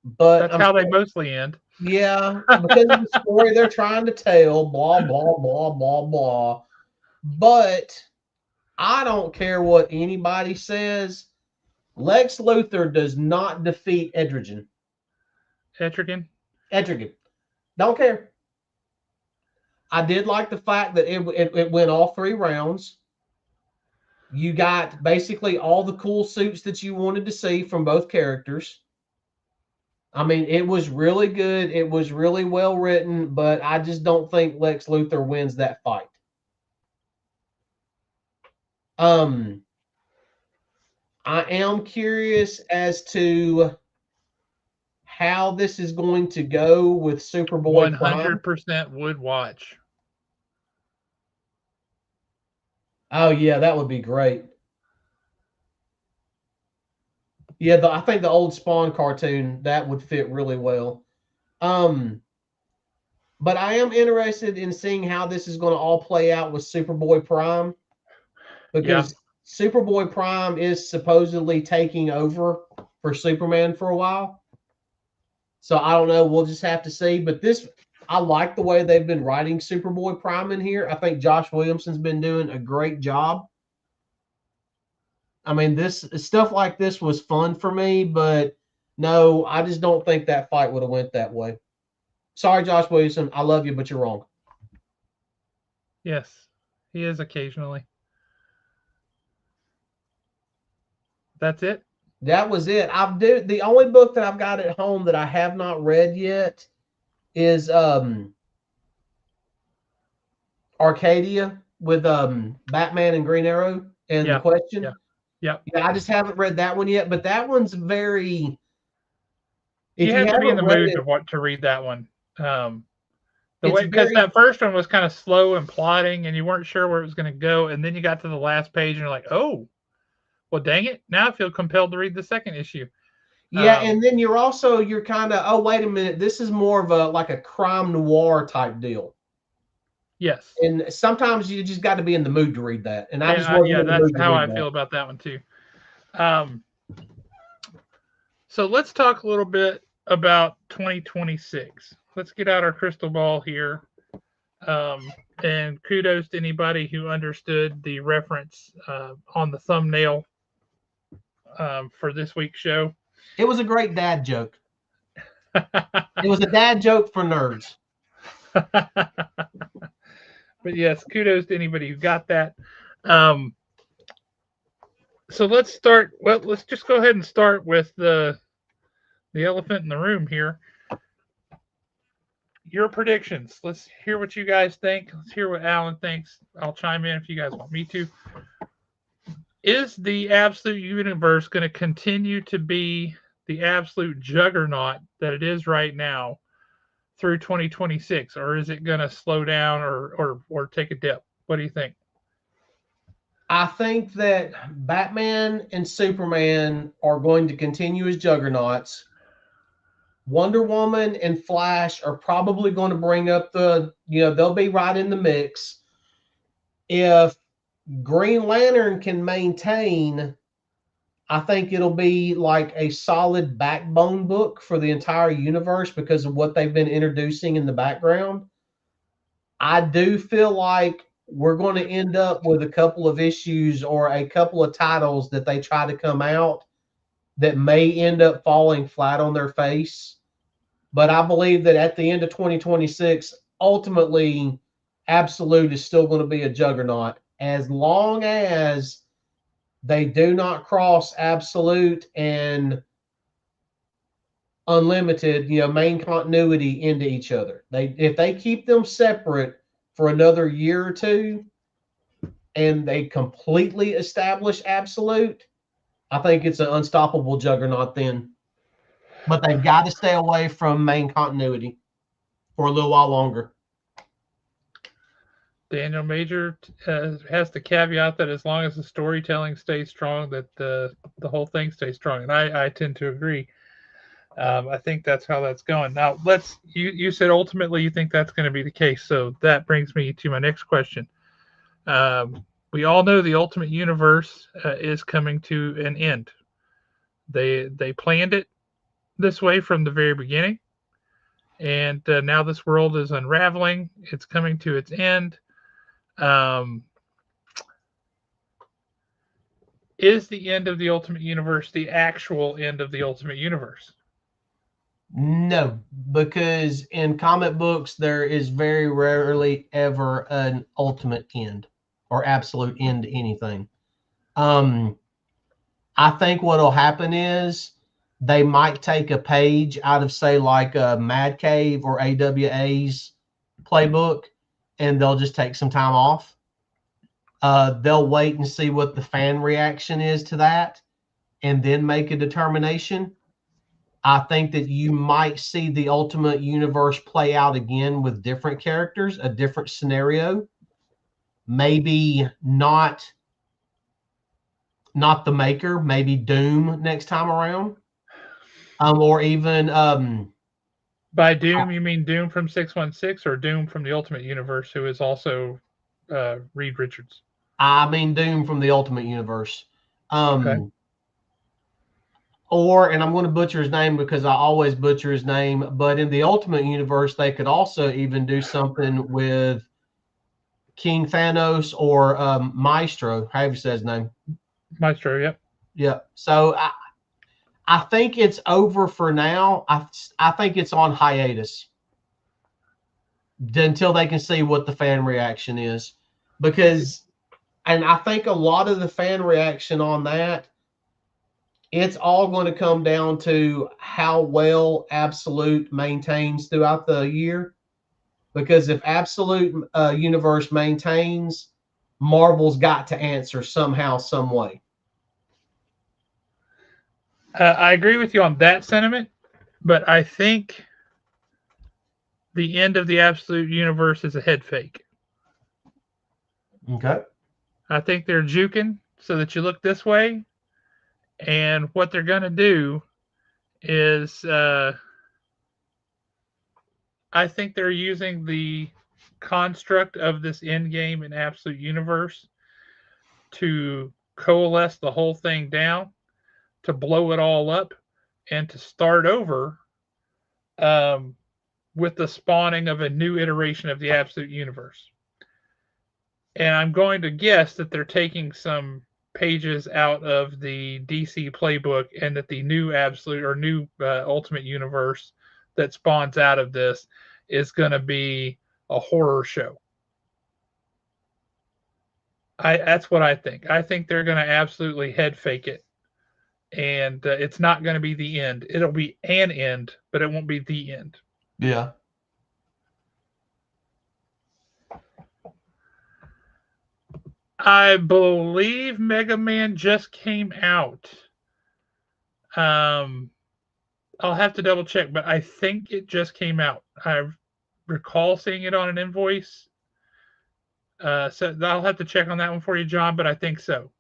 but
That's how they mostly end.
yeah, because of the story they're trying to tell, blah, blah, blah, blah, blah. But I don't care what anybody says. Lex Luthor does not defeat Etrigan.
Etrigan?
Etrigan. Don't care. I did like the fact that it went all 3 rounds. You got basically all the cool suits that you wanted to see from both characters. I mean, it was really good. It was really well written, but I just don't think Lex Luthor wins that fight. Um, I am curious as to how this is going to go with Superboy Prime.
100% would watch.
Oh yeah, that would be great. Yeah, I think the old Spawn cartoon that would fit really well. Um, but I am interested in seeing how this is going to all play out with Superboy Prime
Yeah,
because Superboy Prime is supposedly taking over for Superman for a while. So I don't know. We'll just have to see. But I like the way they've been writing Superboy Prime in here. I think Josh Williamson's been doing a great job. I mean, this stuff like this was fun for me, but no, I just don't think that fight would have went that way. Sorry, Josh Williamson. I love you, but you're wrong.
yes, he is occasionally. That's it.
That was it. The only book that I've got at home that I have not read yet is Arcadia with Batman and Green Arrow and the
Yeah,
Question.
yeah, yeah.
Yeah, I just haven't read that one yet, but that one's very. If
You
you
have to be in
haven't
the
read
mood
it,
to read that one. The
it's
way because
very.
that first one was kind of slow and plotting, and you weren't sure where it was going to go, and then you got to the last page, and you're like, "Oh, well, dang it! Now I feel compelled to read the second issue."
Yeah, and then you're kind of, oh, wait a minute, this is more of a crime noir type deal.
Yes,
And sometimes you just got to be in the mood to read that. And I
and
just wasn't
yeah,
in the
that's
mood to
how
read
I
that.
feel about that one too. Um, so let's talk a little bit about 2026. Let's get out our crystal ball here. And kudos to anybody who understood the reference on the thumbnail for this week's show.
It was a great dad joke. It was a dad joke for nerds.
But yes, kudos to anybody who got that. Um, so let's start. Well, let's just go ahead and start with the elephant in the room here. Your predictions. Let's hear what you guys think. Let's hear what Alan thinks. I'll chime in if you guys want me to. Is the absolute universe going to continue to be the absolute juggernaut that it is right now through 2026, or is it going to slow down or take a dip? What do you think?
I think that Batman and Superman are going to continue as juggernauts. Wonder Woman and Flash are probably going to bring up they'll be right in the mix. If Green Lantern can maintain, I think it'll be like a solid backbone book for the entire universe because of what they've been introducing in the background. I do feel like we're going to end up with a couple of issues or a couple of titles that they try to come out that may end up falling flat on their face. But I believe that at the end of 2026, ultimately, Absolute is still going to be a juggernaut as long as they do not cross Absolute and Unlimited, main continuity into each other. If they keep them separate for another year or two and they completely establish Absolute, I think it's an unstoppable juggernaut then. But they've got to stay away from main continuity for a little while longer.
Daniel Major has the caveat that as long as the storytelling stays strong, that the whole thing stays strong, and I tend to agree. I think that's how that's going. Now, you said ultimately you think that's going to be the case, so that brings me to my next question. We all know the Ultimate Universe is coming to an end. They planned it this way from the very beginning, and now this world is unraveling. It's coming to its end. Um, is the end of the Ultimate Universe the actual end of the Ultimate Universe?
No, because in comic books, there is very rarely ever an ultimate end or absolute end to anything. I think what'll happen is they might take a page out of, say, like a Mad Cave or AWA's playbook, and they'll just take some time off. They'll wait and see what the fan reaction is to that, and then make a determination. I think that you might see the Ultimate Universe play out again with different characters, a different scenario. Maybe not the Maker, maybe Doom next time around, or even
by Doom, you mean Doom from 616 or Doom from the Ultimate Universe, who is also Reed Richards?
I mean Doom from the Ultimate Universe.
Okay.
And I'm going to butcher his name because I always butcher his name, but in the Ultimate Universe, they could also even do something with King Thanos or Maestro, however you say his name.
Maestro, yep.
Yeah. So I think it's over for now. I think it's on hiatus until they can see what the fan reaction is. And I think a lot of the fan reaction on that, it's all going to come down to how well Absolute maintains throughout the year. Because if Absolute Universe maintains, Marvel's got to answer somehow, some way.
I agree with you on that sentiment, but I think the end of the Absolute Universe is a head fake.
Okay.
I think they're juking so that you look this way, and what they're going to do is I think they're using the construct of this end game in Absolute Universe to coalesce the whole thing down, to blow it all up, and to start over with the spawning of a new iteration of the Absolute Universe. And I'm going to guess that they're taking some pages out of the DC playbook, and that the new Absolute or new Ultimate Universe that spawns out of this is going to be a horror show. That's what I think. I think they're going to absolutely head fake it, and it's not going to be the end. It'll be an end, but it won't be the end.
Yeah.
I believe Mega Man just came out. I'll have to double check, but I think it just came out. I recall seeing it on an invoice. So I'll have to check on that one for you, John, but I think so.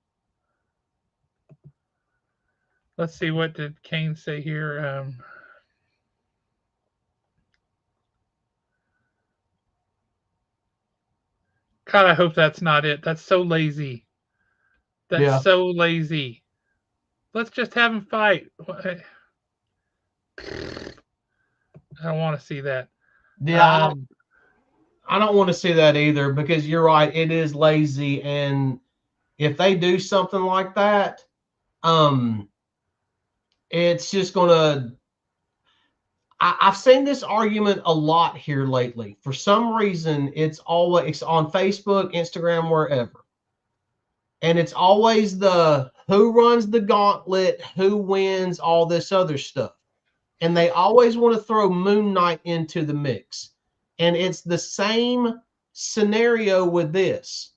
Let's see, what did Kane say here? God, I hope that's not it. That's so lazy. That's so lazy. Let's just have them fight. I don't want to see that.
Yeah, I don't want to see that either, because you're right. It is lazy. And if they do something like that, It's just gonna. I've seen this argument a lot here lately. For some reason, it's always on Facebook, Instagram, wherever. And it's always the who runs the gauntlet, who wins, all this other stuff. And they always want to throw Moon Knight into the mix. And it's the same scenario with this.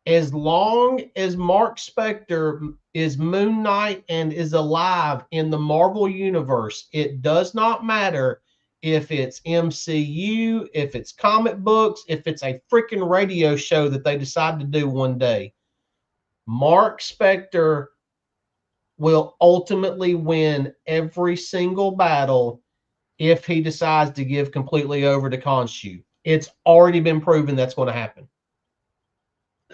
As long as Mark Spector is Moon Knight and is alive in the Marvel universe, it does not matter if it's MCU, if it's comic books, if it's a freaking radio show that they decide to do one day. Mark Spector will ultimately win every single battle if he decides to give completely over to Khonshu. It's already been proven that's going to happen.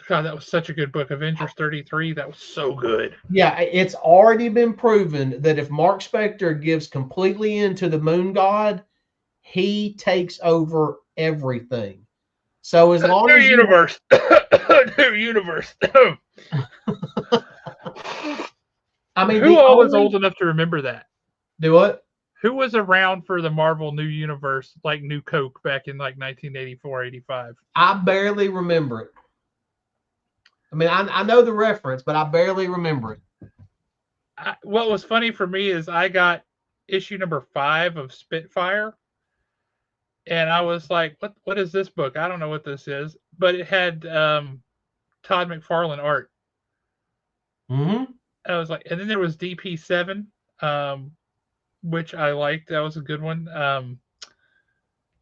God, that was such a good book. Avengers 33, that was so good.
Yeah, it's already been proven that if Mark Spector gives completely into the Moon God, he takes over everything. So as long
New
as you
universe. New universe.
I mean
Who
the
all is
only
old enough to remember that?
do what?
Who was around for the Marvel New Universe, like New Coke, back in like 1984, 85?
I barely remember it. I mean, I know the reference, but I barely remember it.
What was funny for me is I got issue number 5 of Spitfire, and I was like, "What is this book? I don't know what this is." But it had Todd McFarlane art.
Mm-hmm.
I was like, and then there was DP7, um, which I liked. That was a good one.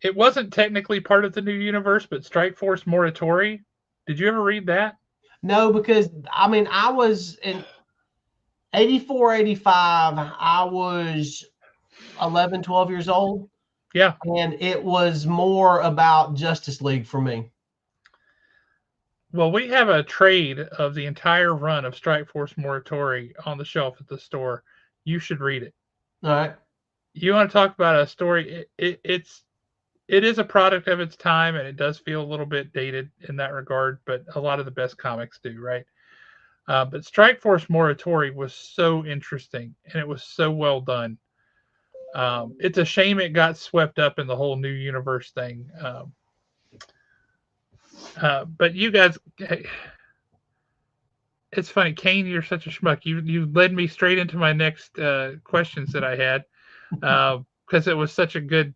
It wasn't technically part of the new universe, but Strike Force Morituri. Did you ever read that?
No, because I mean, I was in 84, 85. I was 11, 12 years old.
Yeah.
And it was more about Justice League for me.
Well, we have a trade of the entire run of Strike Force Morituri on the shelf at the store. You should read it.
All right.
You want to talk about a story? It is a product of its time, and it does feel a little bit dated in that regard. But a lot of the best comics do, right? But Strike Force Morituri was so interesting, and it was so well done. It's a shame it got swept up in the whole new universe thing. But you guys, it's funny, Kane. You're such a schmuck. You led me straight into my next questions that I had because it was such a good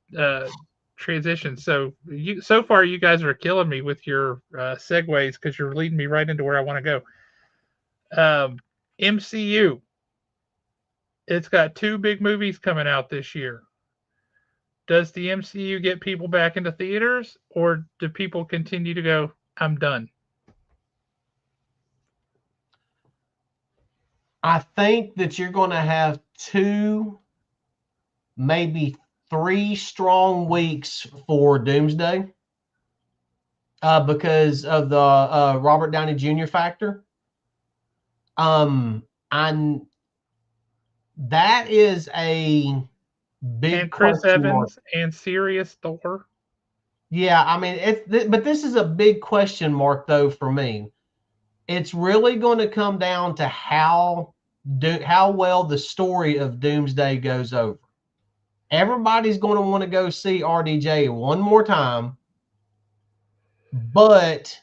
transition. So far, you guys are killing me with your segues because you're leading me right into where I want to go. MCU. It's got 2 big movies coming out this year. Does the MCU get people back into theaters, or do people continue to go, I'm done?
I think that you're going to have 2, maybe 3 strong weeks for Doomsday because of the Robert Downey Jr. factor. And that is a big
And Chris
question mark.
Evans and Serious Thor.
Yeah, I mean, but this is a big question mark though for me. It's really going to come down to how well the story of Doomsday goes over. Everybody's going to want to go see RDJ one more time, but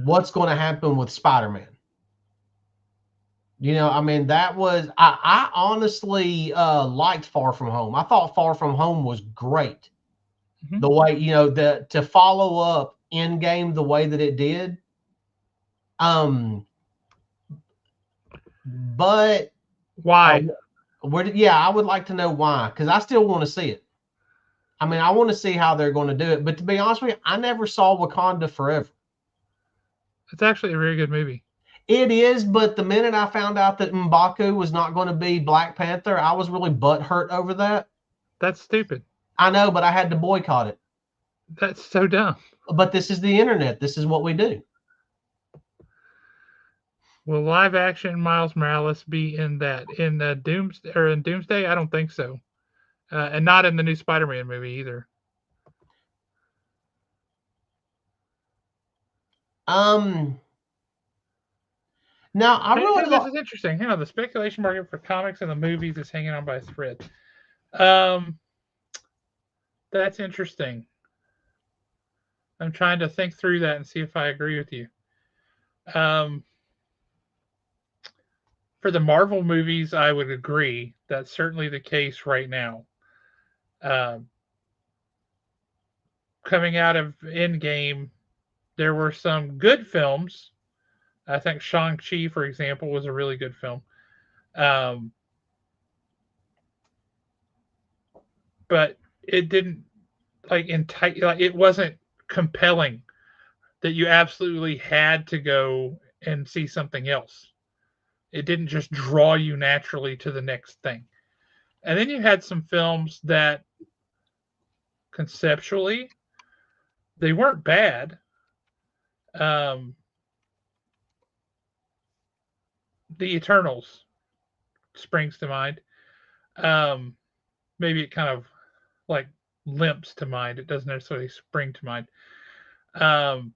what's going to happen with Spider-Man? You know, I mean, I honestly liked Far From Home. I thought Far From Home was great.
Mm-hmm.
The way, to follow up Endgame the way that it did. But
why?
I would like to know why, because I still want to see it. I mean, I want to see how they're going to do it. But to be honest with you, I never saw Wakanda Forever.
It's actually a very good movie.
It is, but the minute I found out that M'Baku was not going to be Black Panther, I was really butthurt over that.
That's stupid.
I know, but I had to boycott it.
That's so dumb.
But this is the internet. This is what we do.
Will live action Miles Morales be in that in Doomsday? I don't think so, and not in the new Spider-Man movie either.
Now, I
Hey,
really
this
like.
is interesting. Hang on, the speculation market for comics and the movies is hanging on by a thread. Um, that's interesting. I'm trying to think through that and see if I agree with you. Um, for the Marvel movies, I would agree. That's certainly the case right now. Um, coming out of Endgame, there were some good films. I think Shang-Chi, for example, was a really good film. Um, but it didn't like it wasn't compelling that you absolutely had to go and see something else. It didn't just draw you naturally to the next thing. And then you had some films that conceptually they weren't bad. Um, the Eternals springs to mind. Um, maybe it kind of like limps to mind. It doesn't necessarily spring to mind. Um,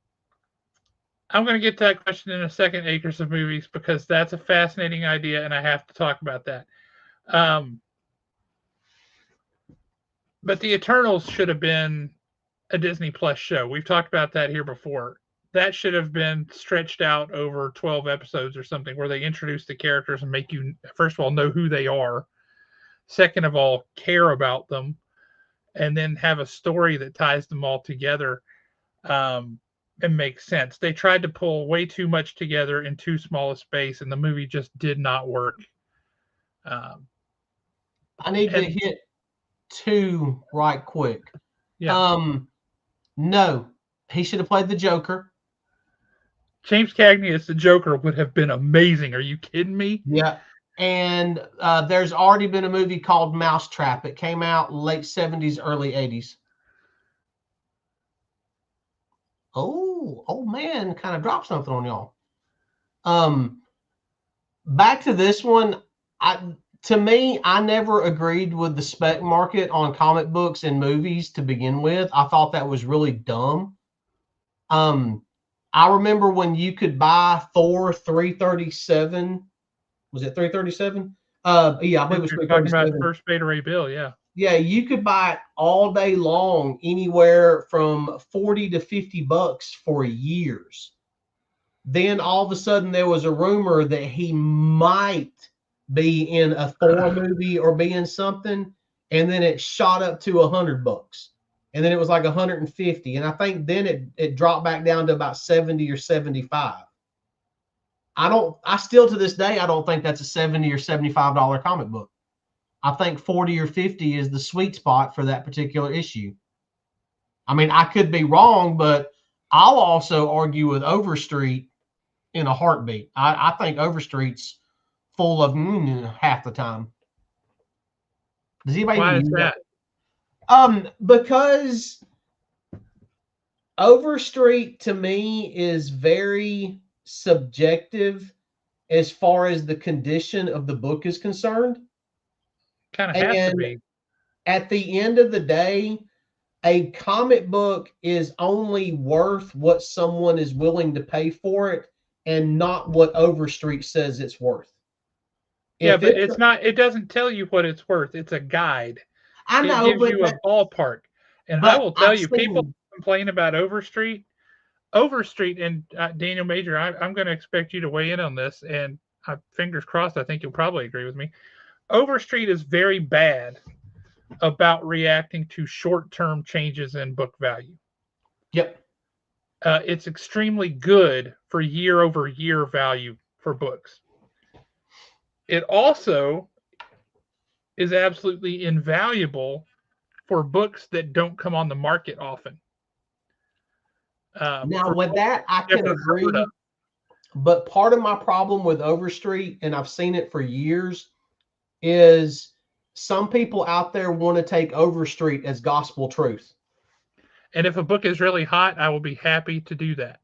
I'm going to get to that question in a second, Acres of Movies, because that's a fascinating idea, and I have to talk about that. Um, but the Eternals should have been a Disney Plus show. We've talked about that here before. That should have been stretched out over 12 episodes or something where they introduce the characters and make you, first of all, know who they are. Second of all, care about them. And then have a story that ties them all together and makes sense. They tried to pull way too much together in too small a space, and the movie just did not work. Um,
I need to
and
hit two right quick.
yeah,
Um, no, he should have played the Joker.
James Cagney as the Joker would have been amazing. Are you kidding me?
Yeah. And there's already been a movie called Mousetrap. It came out late 70s, early 80s. Oh man, kind of dropped something on y'all. Um, back to this one. To me, I never agreed with the spec market on comic books and movies to begin with. I thought that was really dumb. Um, I remember when you could buy Thor 337. Was it 337? Yeah, I believe
If
it was
you're talking about
337.
first Beta Ray Bill, yeah.
Yeah, you could buy it all day long, anywhere from 40 to 50 bucks for years. Then all of a sudden there was a rumor that he might be in a Thor movie or be in something, and then it shot up to 100 bucks. And then it was like 150. And I think then it dropped back down to about 70 or 75. I still to this day I don't think that's a 70 or $75 comic book. I think 40 or 50 is the sweet spot for that particular issue. I mean, I could be wrong, but I'll also argue with Overstreet in a heartbeat. I think Overstreet's full of half the time. Does anybody
Why
even
is
use that?
that?
Because Overstreet to me is very subjective as far as the condition of the book is concerned.
Kind of has to
And
be.
at the end of the day, a comic book is only worth what someone is willing to pay for it and not what Overstreet says it's worth.
Yeah,
If
but
it's,
it's not. It doesn't tell you what it's worth. It's a guide.
I
It
know,
gives you a ballpark. And I will tell
I've
you, people
seen,
complain about Overstreet. Overstreet and Daniel Major, I'm going to expect you to weigh in on this. And fingers crossed, I think you'll probably agree with me. Overstreet is very bad about reacting to short-term changes in book value.
yep.
It's extremely good for year-over-year value for books. It also is absolutely invaluable for books that don't come on the market often.
Now,
For
with that, I can
never heard of.
agree. But part of my problem with Overstreet, and I've seen it for years, is some people out there want to take Overstreet as gospel truth.
And if a book is really hot, I will be happy to do that.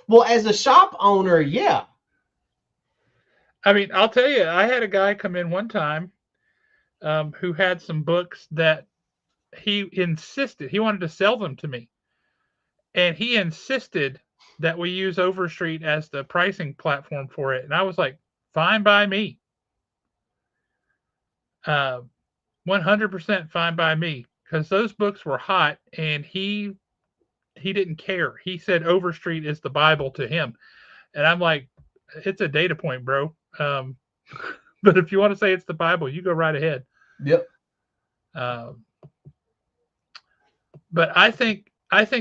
Well, as a shop owner, yeah.
I mean, I'll tell you, I had a guy come in one time who had some books that he insisted he wanted to sell them to me, and he insisted that we use Overstreet as the pricing platform for it. And I was like, fine by me. 100% fine by me, because those books were hot, and he didn't care. He said Overstreet is the Bible to him, and I'm like, it's a data point, bro. But if you want to say it's the Bible, you go right ahead.
Yep.
Um, but I think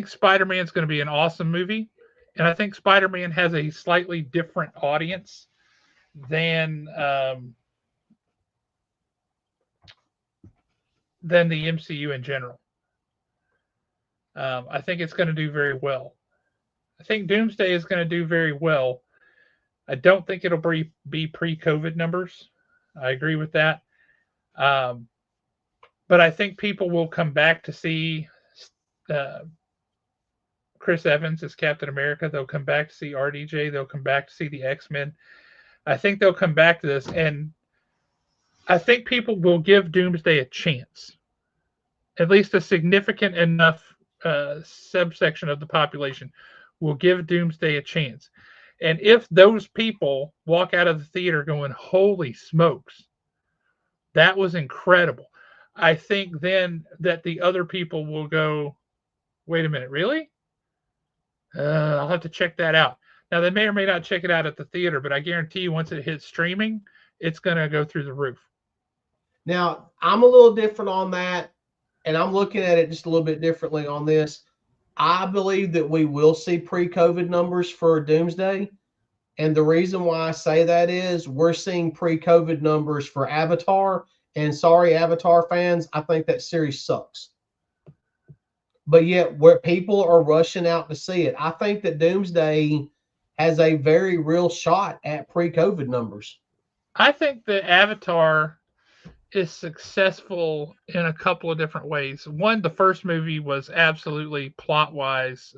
Spider-Man's going to be an awesome movie, and I think Spider-Man has a slightly different audience than than the MCU in general. I think it's going to do very well. I think Doomsday is going to do very well. I don't think it'll be pre-COVID numbers. I agree with that. Um, but I think people will come back to see uh, Chris Evans as Captain America. They'll come back to see RDJ. They'll come back to see the X-Men. I think they'll come back to this, and I think people will give Doomsday a chance, at least a significant enough subsection of the population will give Doomsday a chance. And if those people walk out of the theater going, holy smokes, that was incredible, I think then that the other people will go, wait a minute, really? I'll have to check that out. Now, they may or may not check it out at the theater, but I guarantee you once it hits streaming, it's going to go through the roof.
Now, I'm a little different on that, and I'm looking at it just a little bit differently on this. I believe that we will see pre-COVID numbers for Doomsday. And the reason why I say that is we're seeing pre-COVID numbers for Avatar. And sorry, Avatar fans, I think that series sucks. But yet, where people are rushing out to see it, I think that Doomsday has a very real shot at pre-COVID numbers.
I think that Avatar is successful in a couple of different ways. One, the first movie was absolutely plot wise,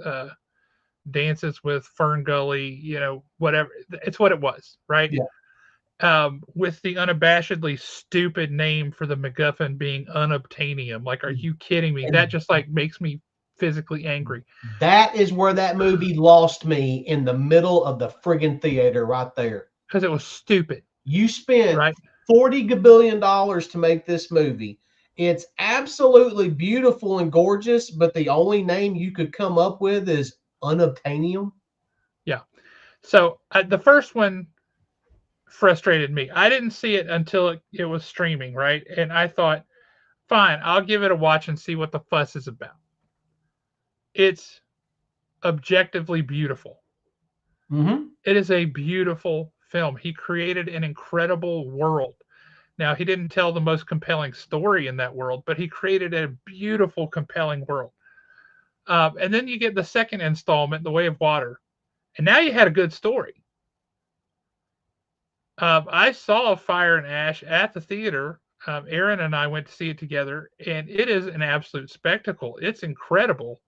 dances with Fern Gully, whatever. It's what it was, right?
Yeah.
With the unabashedly stupid name for the MacGuffin being unobtainium. Like, are you kidding me? That just like makes me physically angry.
That is where that movie lost me, in the middle of the friggin' theater right there.
Because it was stupid.
You spent
right?
$40 billion to make this movie. It's absolutely beautiful and gorgeous, but the only name you could come up with is unobtainium.
Yeah. So the first one frustrated me. I didn't see it until it was streaming, right? And I thought, fine, I'll give it a watch and see what the fuss is about. It's objectively beautiful.
Mm-hmm.
It is a beautiful film. He created an incredible world. Now, he didn't tell the most compelling story in that world, but he created a beautiful, compelling world. And then you get the second installment, The Way of Water. And now you had a good story. I saw Fire and Ash at the theater. Aaron and I went to see it together, and it is an absolute spectacle. It's incredible.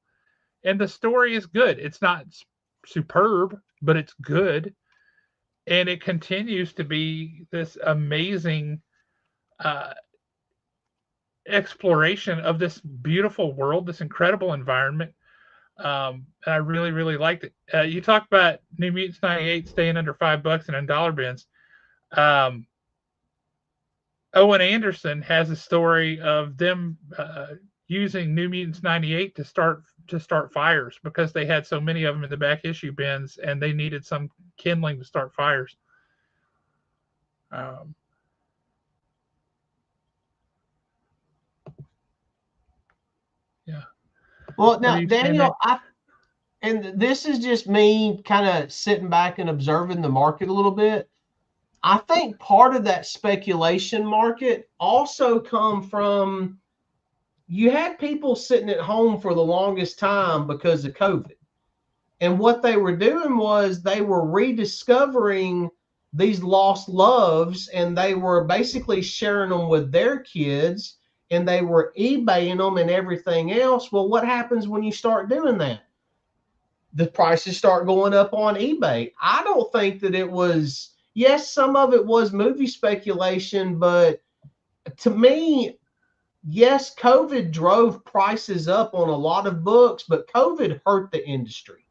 And the story is good. It's not superb, but it's good. And it continues to be this amazing exploration of this beautiful world, this incredible environment. And I really, really liked it. You talk about New Mutants 98 staying under $5 and in dollar bins. Owen Anderson has a story of them using New Mutants 98 to start fires because they had so many of them in the back issue bins and they needed some kindling to start fires. Yeah.
Well, now, Daniel, and this is just me kind of sitting back and observing the market a little bit. I think part of that speculation market also come from, you had people sitting at home for the longest time because of COVID. And what they were doing was they were rediscovering these lost loves, and they were basically sharing them with their kids, and they were eBaying them and everything else. Well, what happens when you start doing that? The prices start going up on eBay. I don't think that it was, yes, some of it was movie speculation, but to me, yes, COVID drove prices up on a lot of books, but COVID hurt the industry.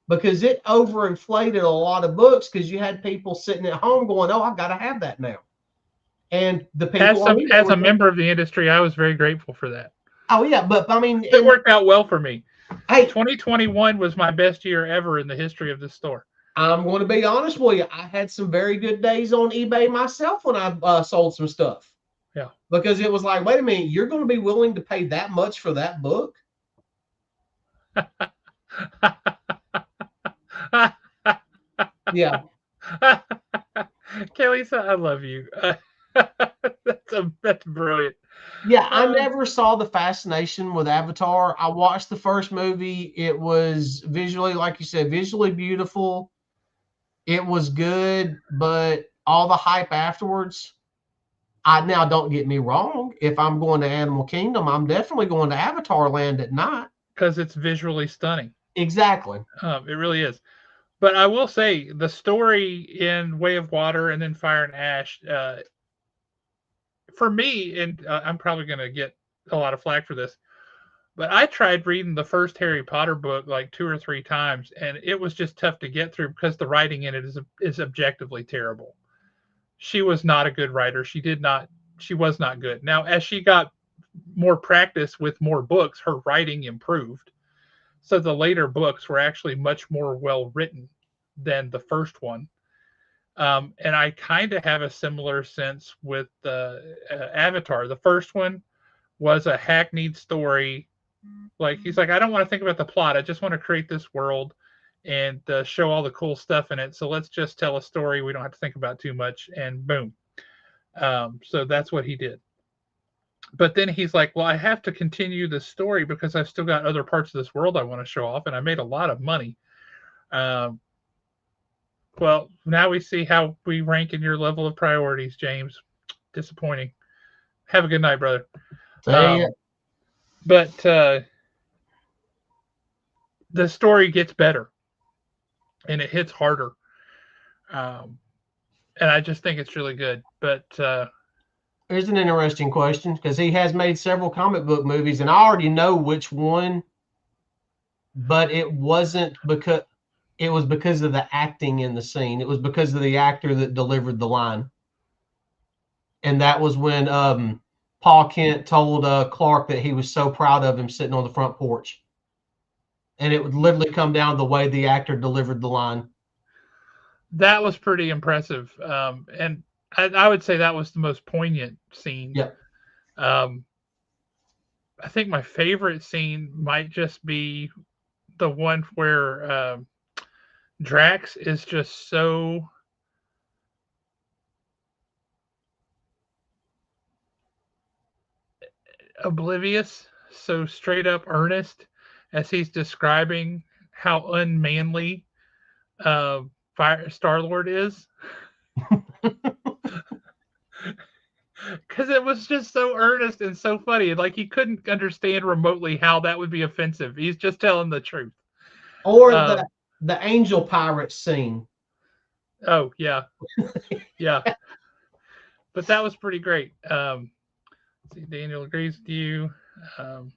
because it overinflated a lot of books because you had people sitting at home going, "Oh, I've got to have that now." And the people on eBay
As
were
a
thinking,
member of the industry, I was very grateful for that.
"Oh yeah," but I mean,
It
and
worked out well for me.
hey,
2021 was my best year ever in the history of the store.
I'm going to be honest with you. I had some very good days on eBay myself when I sold some stuff
Yeah.
because it was like, wait a minute, you're going to be willing to pay that much for that book? Yeah.
Kelly, I love you. That's brilliant.
Yeah, I
Uh,
never saw the fascination with Avatar. I watched the first movie. It was visually, like you said, visually beautiful. It was good, but all the hype afterwards. I now don't get me wrong. If I'm going to Animal Kingdom, I'm definitely going to Avatar Land at night.
because it's visually stunning.
Exactly.
It really is. But I will say the story in Way of Water and then Fire and Ash, for me, and I'm probably going to get a lot of flack for this, but I tried reading the first Harry Potter book like 2 or 3 times, and it was just tough to get through because the writing in it is objectively terrible. She was not a good writer. She was not good. Now, as she got more practice with more books, her writing improved. So the later books were actually much more well written than the first one. And I kind of have a similar sense with Avatar. The first one was a hackneyed story. Like he's like, I don't want to think about the plot. I just want to create this world and show all the cool stuff in it. So let's just tell a story. We don't have to think about too much. And boom. So that's what he did. But then he's like, well, I have to continue the story because I've still got other parts of this world I want to show off, and I made a lot of money. Um, well, now we see how we rank in your level of priorities, James. Disappointing. Have a good night, brother.
Say it.
Um, but the story gets better and it hits harder. Um, and I just think it's really good. But
Here's an interesting question because he has made several comic book movies, and I already know which one, but it wasn't because it was because of the acting in the scene. It was because of the actor that delivered the line. And that was when Paul Kent told Clark that he was so proud of him sitting on the front porch. And it would literally come down to the way the actor delivered the line.
that was pretty impressive. And I would say that was the most poignant scene.
Yeah.
Um, I think my favorite scene might just be the one where Drax is just so oblivious, so straight up earnest as he's describing how unmanly uh, Star Lord is. Because it was just so earnest and so funny. Like he couldn't understand remotely how that would be offensive. He's just telling the truth.
Or
Um,
the angel pirate scene.
oh yeah, yeah. But that was pretty great. See, Daniel agrees with you. Um,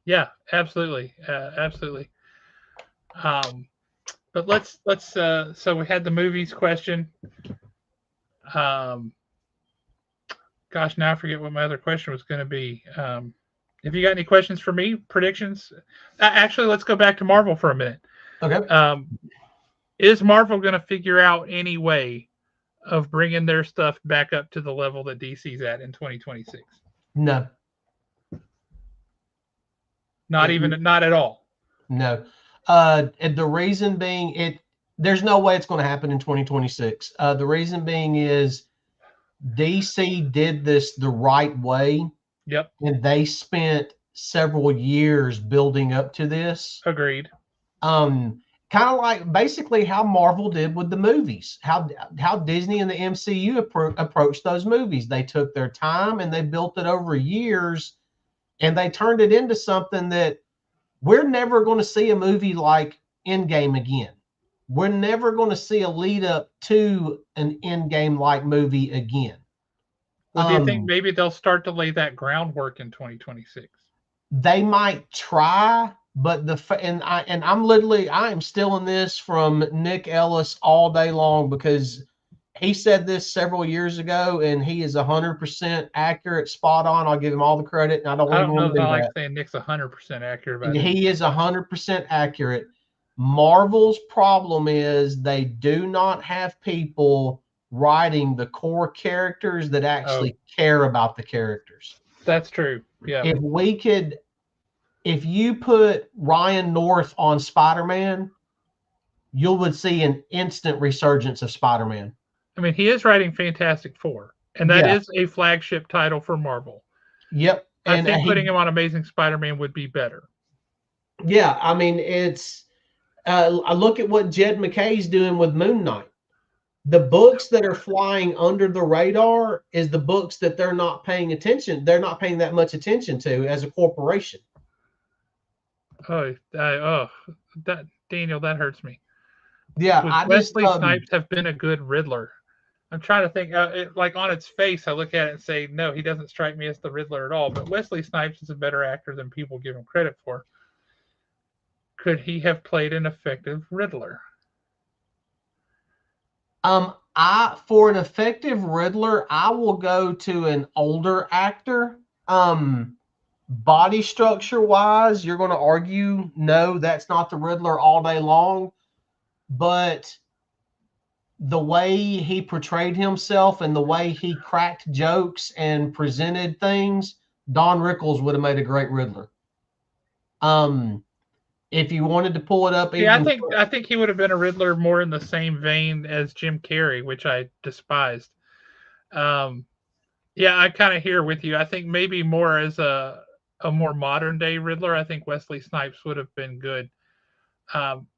yeah, absolutely, absolutely. Um, but let's. So we had the movies question. Um, gosh, now I forget what my other question was going to be. Have you got any questions for me? Predictions? Actually, let's go back to Marvel for a minute.
Okay.
Um, is Marvel going to figure out any way of bringing their stuff back up to the level that DC's at in 2026?
No.
Not at all.
No. And the reason being, there's no way it's going to happen in 2026. The reason being is DC did this the right way,
Yep.
and they spent several years building up to this.
Agreed.
Kind of like basically how Marvel did with the movies, how Disney and the MCU approached those movies. They took their time and they built it over years, and they turned it into something that we're never going to see a movie like Endgame again. We're never going to see a lead up to an Endgame like movie again.
Well, do you think maybe they'll start to lay that groundwork in 2026?
they might try, but I am stealing this from Nick Ellis all day long because he said this several years ago, and he is 100% accurate, spot on. I'll give him all the credit, and I don't
I
even
don't know
want
that
to
I
do
like
that.
saying Nick's 100% accurate
And
about anything.
he is 100% accurate. Marvel's problem is they do not have people writing the core characters that
Oh,
actually care about the characters.
that's true. Yeah.
If we could, if you put Ryan North on Spider-Man, you would see an instant resurgence of Spider-Man.
I mean, he is writing Fantastic Four, and that
Yeah.
is a flagship title for Marvel.
Yep.
I
And
think putting him on Amazing Spider-Man would be better.
yeah, I mean, I look at what Jed McKay's doing with Moon Knight. The books that are flying under the radar is the books that they're not paying attention. They're not paying that much attention to as a corporation.
Oh, that Daniel, that hurts me.
Yeah,
Would
I just
Wesley Snipes have been a good Riddler? I'm trying to think. Like on its face, I look at it and say, no, he doesn't strike me as the Riddler at all. But Wesley Snipes is a better actor than people give him credit for. Could he have played an effective Riddler?
I for an effective Riddler, I will go to an older actor. Body structure wise, you're going to argue no, that's not the Riddler all day long, but the way he portrayed himself and the way he cracked jokes and presented things, Don Rickles would have made a great Riddler. Um, if you wanted to pull it up
Yeah,
even,
I think he would have been a Riddler more in the same vein as Jim Carrey, which I despised. Um, yeah, I kind of hear with you. I think maybe more as a more modern day Riddler. I think Wesley Snipes would have been good. Um,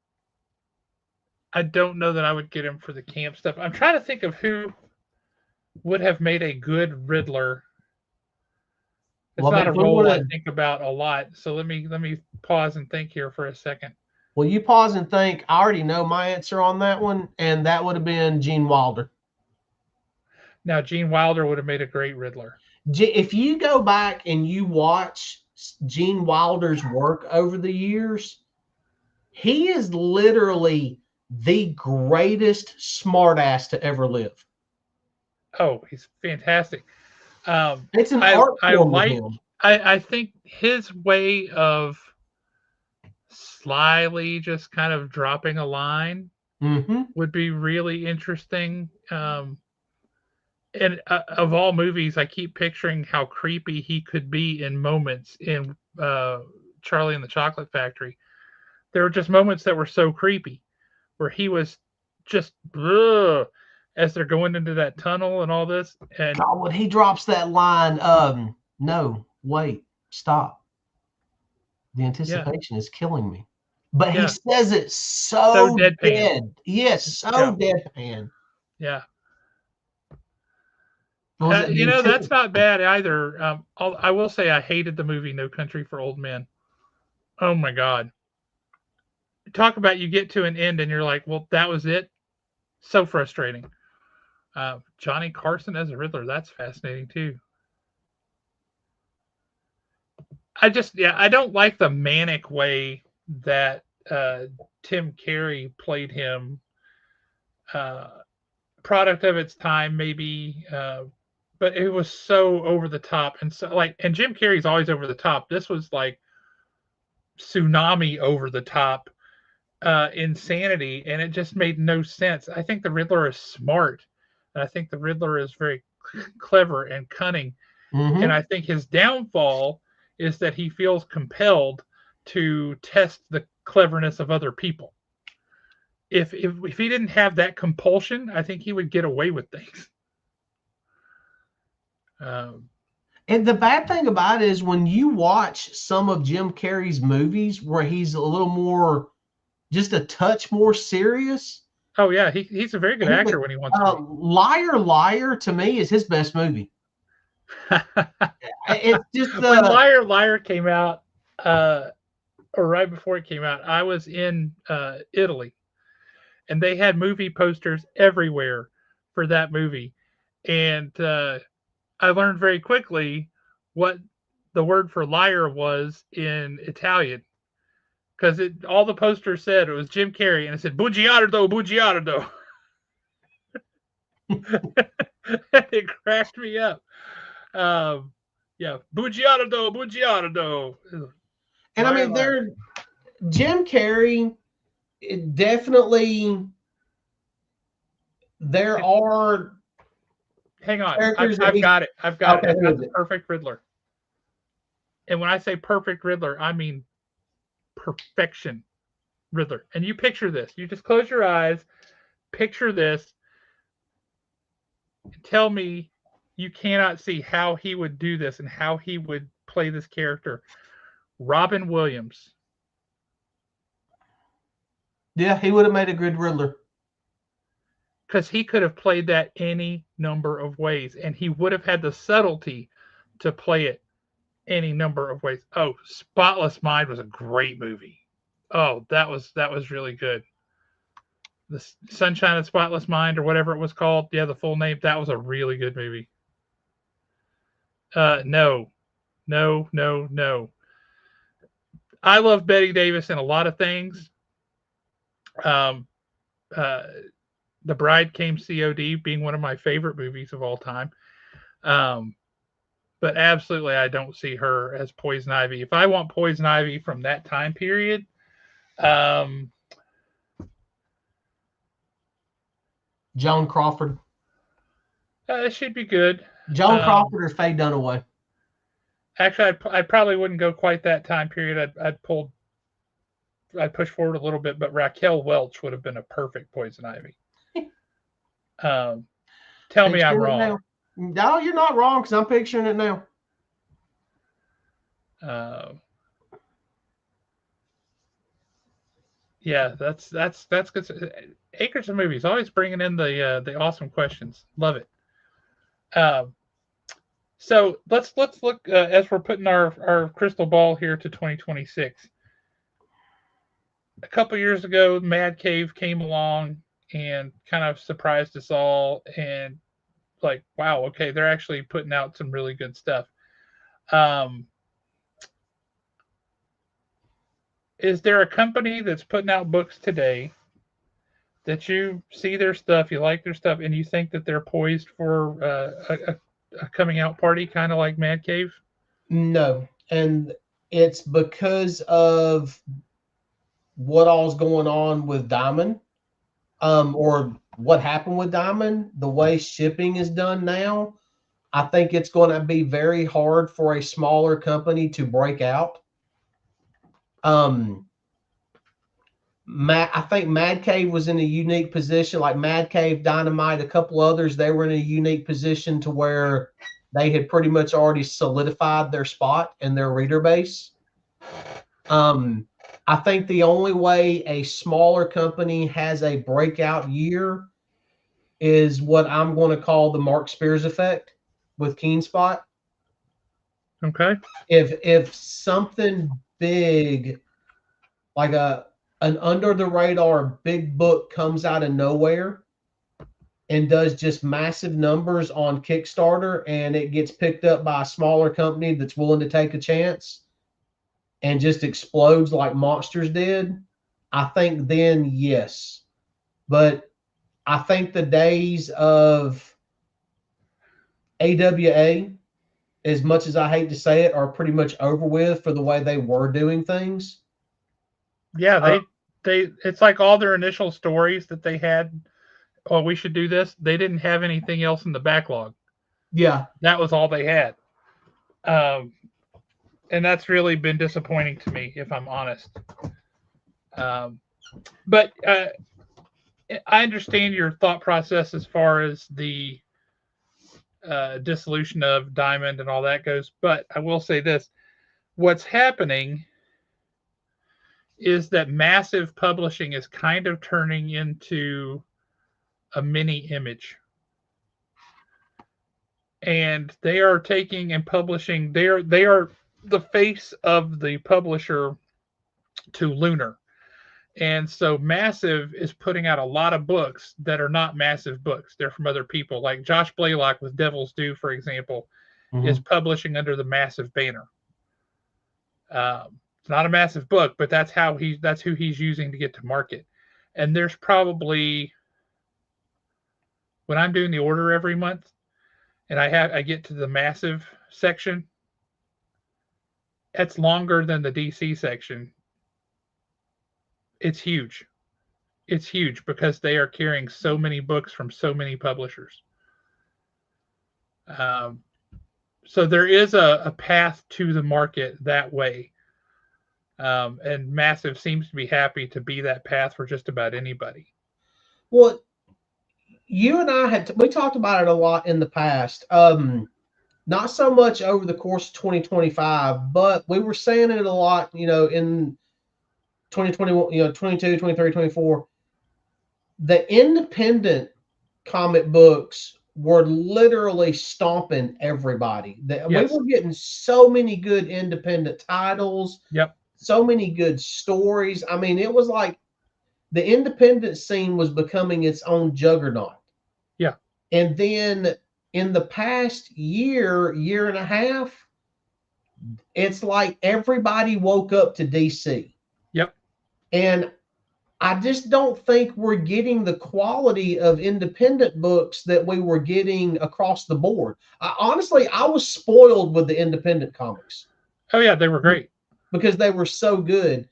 I don't know that I would get him for the camp stuff. I'm trying to think of who would have made a good Riddler. It's
well, I
not
mean,
a
if we
role
want
I
to,
think about a lot. So let me pause and think here for a second.
well, you pause and think. I already know my answer on that one, and that would have been Gene Wilder.
Now, Gene Wilder would have made a great Riddler.
If you go back and you watch Gene Wilder's work over the years, he is literally the greatest smartass to ever live.
Oh, he's fantastic.
It's an art
I
form with
like.
him.
I think his way of slyly just kind of dropping a line
Mm-hmm.
would be really interesting. And of all movies, I keep picturing how creepy he could be in moments in Charlie and the Chocolate Factory. There were just moments that were so creepy, where he was just ugh, as they're going into that tunnel and all this. And
God, when he drops that line, no, wait, stop. The
yeah,
anticipation is killing me. But he
yeah,
says it
so
so
deadpan.
dead. Yes, so
Yeah,
deadpan.
yeah.
Was it the
You know, that's
anticipation?
not bad either. I will say I hated the movie No Country for Old Men. Oh my God. Talk about you get to an end and you're like, well, that was it. So frustrating. Johnny Carson as a Riddler, that's fascinating too. Yeah, I don't like the manic way that Tim Carey played him. Uh, Product of its time, maybe, but it was so over the top and so like, and Jim Carrey's always over the top. This was like tsunami over the top insanity, and it just made no sense. I think the Riddler is smart, and I think the Riddler is very clever and cunning, and
Mm-hmm.
I think his downfall is that he feels compelled to test the cleverness of other people. If he didn't have that compulsion, I think he would get away with things. Um,
And the bad thing about it is when you watch some of Jim Carrey's movies where he's a little more, just a touch more serious.
oh yeah, he's a very good
He's a,
actor when he wants to be.
Liar Liar to me is his best movie. It's just
When Liar Liar came out, uh, or right before it came out, I was in Italy, and they had movie posters everywhere for that movie, and I learned very quickly what the word for liar was in Italian, because all the posters said it was Jim Carrey, and it said "bugiardo, bugiardo." It cracked me up. Um, yeah, bugiardo, bugiardo.
And I
Liar,
mean,
liar.
Jim Carrey, it definitely, there are
Hang on,
characters that
I've
he.
got it. I've got it.
Okay,
I've
who
got
is
the
it?
perfect Riddler. And when I say perfect Riddler, I mean perfection Riddler. And you picture this. You just close your eyes, picture this, and tell me you cannot see how he would do this and how he would play this character. Robin Williams.
Yeah, he would have made a good Riddler.
Because he could have played that any number of ways, and he would have had the subtlety to play it any number of ways. Oh, Spotless Mind was a great movie. Oh, that was really good. The Sunshine of Spotless Mind, or whatever it was called. Yeah, the full name. That was a really good movie. No, no, no, no. I love Betty Davis in a lot of things. Um, uh, The Bride Came COD being one of my favorite movies of all time. Um, but absolutely, I don't see her as Poison Ivy. If I want Poison Ivy from that time period, um,
Joan Crawford.
it should be good.
Joan Crawford or Faye Dunaway.
Actually, I probably wouldn't go quite that time period. I'd push forward a little bit, but Raquel Welch would have been a perfect Poison Ivy. Tell me I'm
Picturing it
wrong.
now. No, you're not wrong, because I'm picturing it now.
Yeah, that's good. Acres of Movies always bringing in the awesome questions. Love it. So let's look as we're putting our crystal ball here to 2026. A couple years ago, Mad Cave came along and kind of surprised us all, and like, wow, okay, they're actually putting out some really good stuff. Is there a company that's putting out books today that you see their stuff, you like their stuff, and you think that they're poised for a coming out party, kind of like Mad Cave?
No, and it's because of what all's going on with Diamond, or what happened with Diamond. The way shipping is done now, I think it's going to be very hard for a smaller company to break out. I think Mad Cave was in a unique position, like Mad Cave, Dynamite, a couple others. They were in a unique position to where they had pretty much already solidified their spot in their reader base. I think the only way a smaller company has a breakout year is what I'm going to call the Mark Spears effect with Keenspot.
Okay.
If something big, like an under the radar big book, comes out of nowhere and does just massive numbers on Kickstarter, and it gets picked up by a smaller company that's willing to take a chance and just explodes like Monsters did, I think then yes. But I think the days of AWA, as much as I hate to say it, are pretty much over with for the way they were doing things.
Yeah, they it's like all their initial stories that they had. Oh, we should do this. They didn't have anything else in the backlog.
Yeah.
That was all they had. And that's really been disappointing to me, if I'm honest. But I understand your thought process as far as the dissolution of Diamond and all that goes. But I will say this: what's happening is that massive publishing is kind of turning into a mini Image. And they are taking and publishing, they are the face of the publisher to Lunar. And so Massive is putting out a lot of books that are not Massive books. They're from other people. Like Josh Blaylock with Devil's Due, for example, is publishing under the Massive banner. It's not a massive book, but that's who he's using to get to market. And there's probably, when I'm doing the order every month and I get to the massive section, it's longer than the DC section. It's huge. It's huge because they are carrying so many books from so many publishers. Um, so there is a path to the market that way. And Massive seems to be happy to be that path for just about anybody.
Well, you and I we talked about it a lot in the past. Not so much over the course of 2025, but we were saying it a lot, in 2021, 22, 23, 24. The independent comic books were literally stomping everybody. We
Yes.
were getting so many good independent titles,
Yep.
so many good stories. I mean, it was like the independent scene was becoming its own juggernaut.
Yeah.
And then in the past year and a half, it's like everybody woke up to DC.
Yep.
And I just don't think we're getting the quality of independent books that we were getting across the board. Honestly, I was spoiled with the independent comics.
Oh yeah, they were great
because they were so good.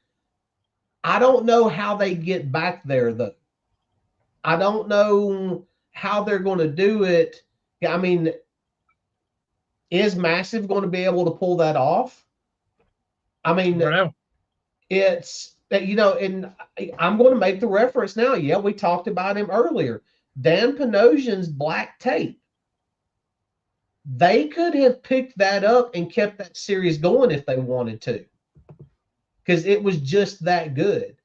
I don't know how they get back there though. I don't know how they're going to do it. I mean, is Massive going to be able to pull that off? I mean, it's, and I'm going to make the reference now. Yeah, we talked about him earlier. Dan Panosian's Black Tape. They could have picked that up and kept that series going if they wanted to, because it was just that good.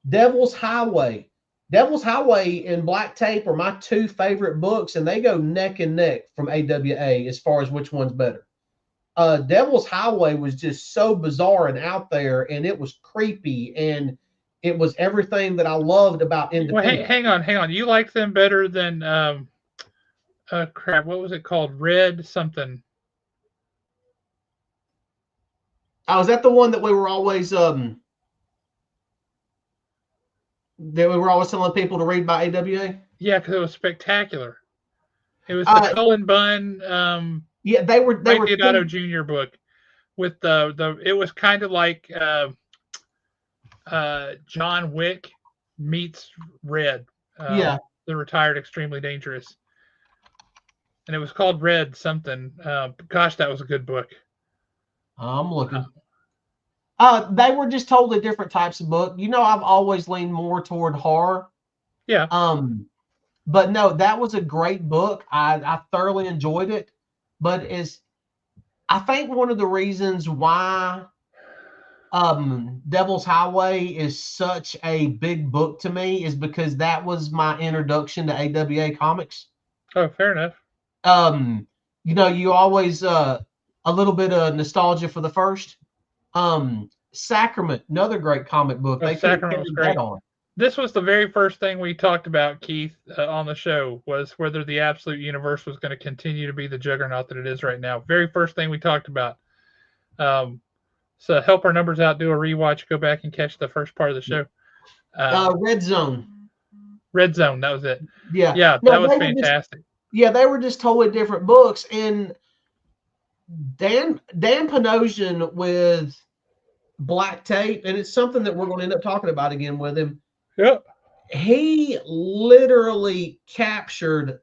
Devil's Highway. Devil's Highway and Black Tape are my two favorite books, and they go neck and neck from AWA as far as which one's better. Devil's Highway was just so bizarre and out there, and it was creepy, and it was everything that I loved about independent.
Well, hang on. You like them better than crap? What was it called? Red something.
Oh, is that the one that we were always that we were always telling people to read by AWA?
Yeah, because it was spectacular. It was the Cullen Bunn.
Yeah, they were
Otto Jr. book with the. It was kind of like John Wick meets Red.
Yeah,
the retired Extremely Dangerous, and it was called Red something. Gosh, that was a good book.
I'm looking. They were just totally different types of book. I've always leaned more toward horror.
Yeah.
But no, that was a great book. I thoroughly enjoyed it. But I think one of the reasons why Devil's Highway is such a big book to me is because that was my introduction to AWA comics.
Oh, fair enough.
You always a little bit of nostalgia for the first. Sacrament, another great comic book.
They Sacrament was great. This was the very first thing we talked about, Keith, on the show, was whether the Absolute Universe was going to continue to be the juggernaut that it is right now. Very first thing we talked about. So help our numbers out, do a rewatch, go back and catch the first part of the show.
Red Zone.
Red Zone, that was it.
Yeah.
Yeah, no, that was fantastic.
They were just totally different books. And Dan Panosian with Black Tape, and it's something that we're going to end up talking about again with him.
Yep.
He literally captured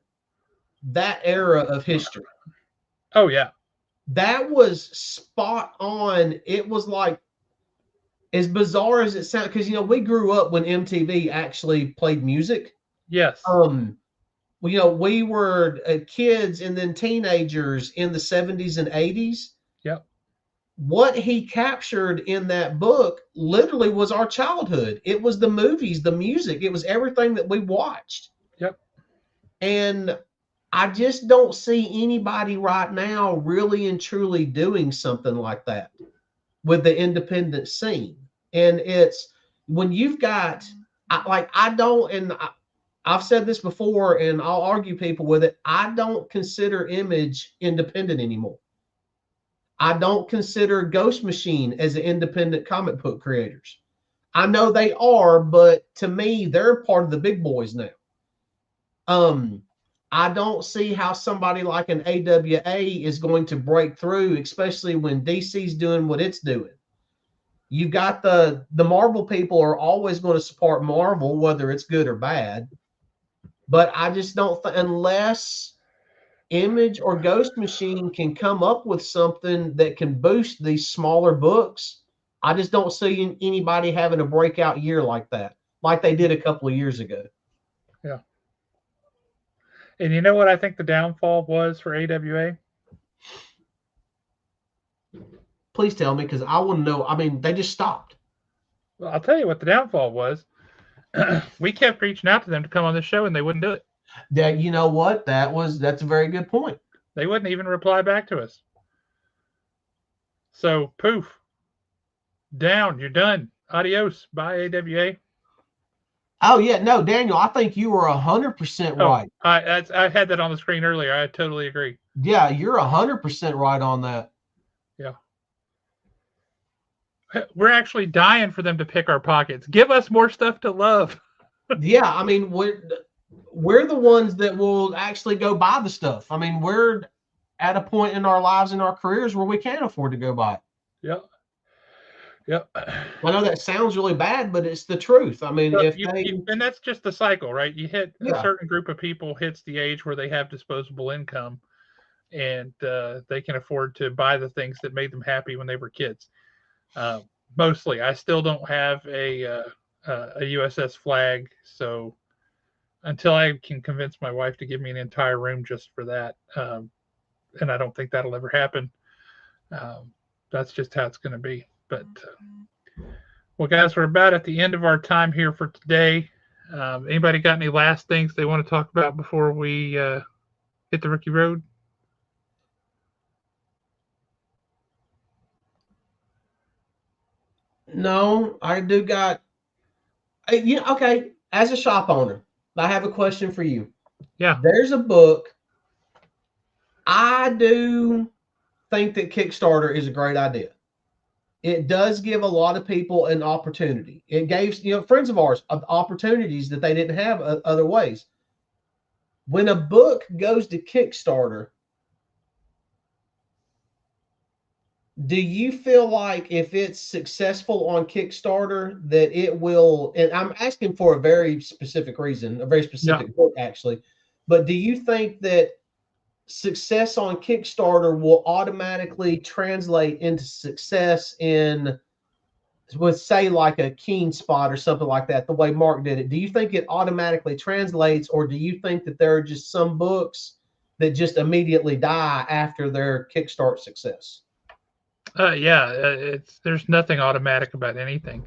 that era of history.
Oh, yeah.
That was spot on. It was like, as bizarre as it sounds, because, we grew up when MTV actually played music.
Yes.
We were kids and then teenagers in the 70s and 80s.
Yep.
What he captured in that book literally was our childhood. It was the movies, the music. It was everything that we watched.
Yep.
And I just don't see anybody right now really and truly doing something like that with the independent scene. And it's when you've got, I've said this before, and I'll argue people with it. I don't consider Image independent anymore. I don't consider Ghost Machine as an independent comic book creators. I know they are, but to me, they're part of the big boys now. I don't see how somebody like an AWA is going to break through, especially when DC's doing what it's doing. You got the Marvel people are always going to support Marvel, whether it's good or bad. But I just don't unless Image or Ghost Machine can come up with something that can boost these smaller books. I just don't see anybody having a breakout year like that, like they did a couple of years ago.
Yeah. And you know what I think the downfall was for AWA?
Please tell me, because I want to know. I mean, they just stopped.
Well, I'll tell you what the downfall was. We kept reaching out to them to come on the show, and they wouldn't do it.
That, you know what? That's a very good point.
They wouldn't even reply back to us. So poof, down. You're done. Adios. Bye, AWA.
Oh yeah, no, Daniel, I think you were 100%
Oh,
right.
I had that on the screen earlier. I totally agree.
Yeah, you're 100% right on that.
Yeah. We're actually dying for them to pick our pockets. Give us more stuff to love.
Yeah, I mean, we're the ones that will actually go buy the stuff. I mean, we're at a point in our lives and our careers where we can't afford to go buy it.
Yep. Yep.
I know that sounds really bad, but it's the truth. I mean, if they,
and that's just the cycle, right? You hit a
yeah,
certain group of people hits the age where they have disposable income, and they can afford to buy the things that made them happy when they were kids. Mostly, I still don't have a USS flag, so until I can convince my wife to give me an entire room just for that, and I don't think that'll ever happen. That's just how it's going to be. But well, guys, we're about at the end of our time here for today. Anybody got any last things they want to talk about before we hit the rookie road?
no, I do got, you know, okay, as a shop owner, I have a question for you.
Yeah.
There's a book. I do think that Kickstarter is a great idea. It does give a lot of people an opportunity. It gave, you know, friends of ours opportunities that they didn't have other ways. When a book goes to Kickstarter, do you feel like if it's successful on Kickstarter that it will, and I'm asking for a very specific reason, a very specific book actually, but do you think that success on Kickstarter will automatically translate into success in, with say like a Keen Spot or something like that, the way Mark did it? Do you think it automatically translates, or do you think that there are just some books that just immediately die after their Kickstart success?
There's nothing automatic about anything.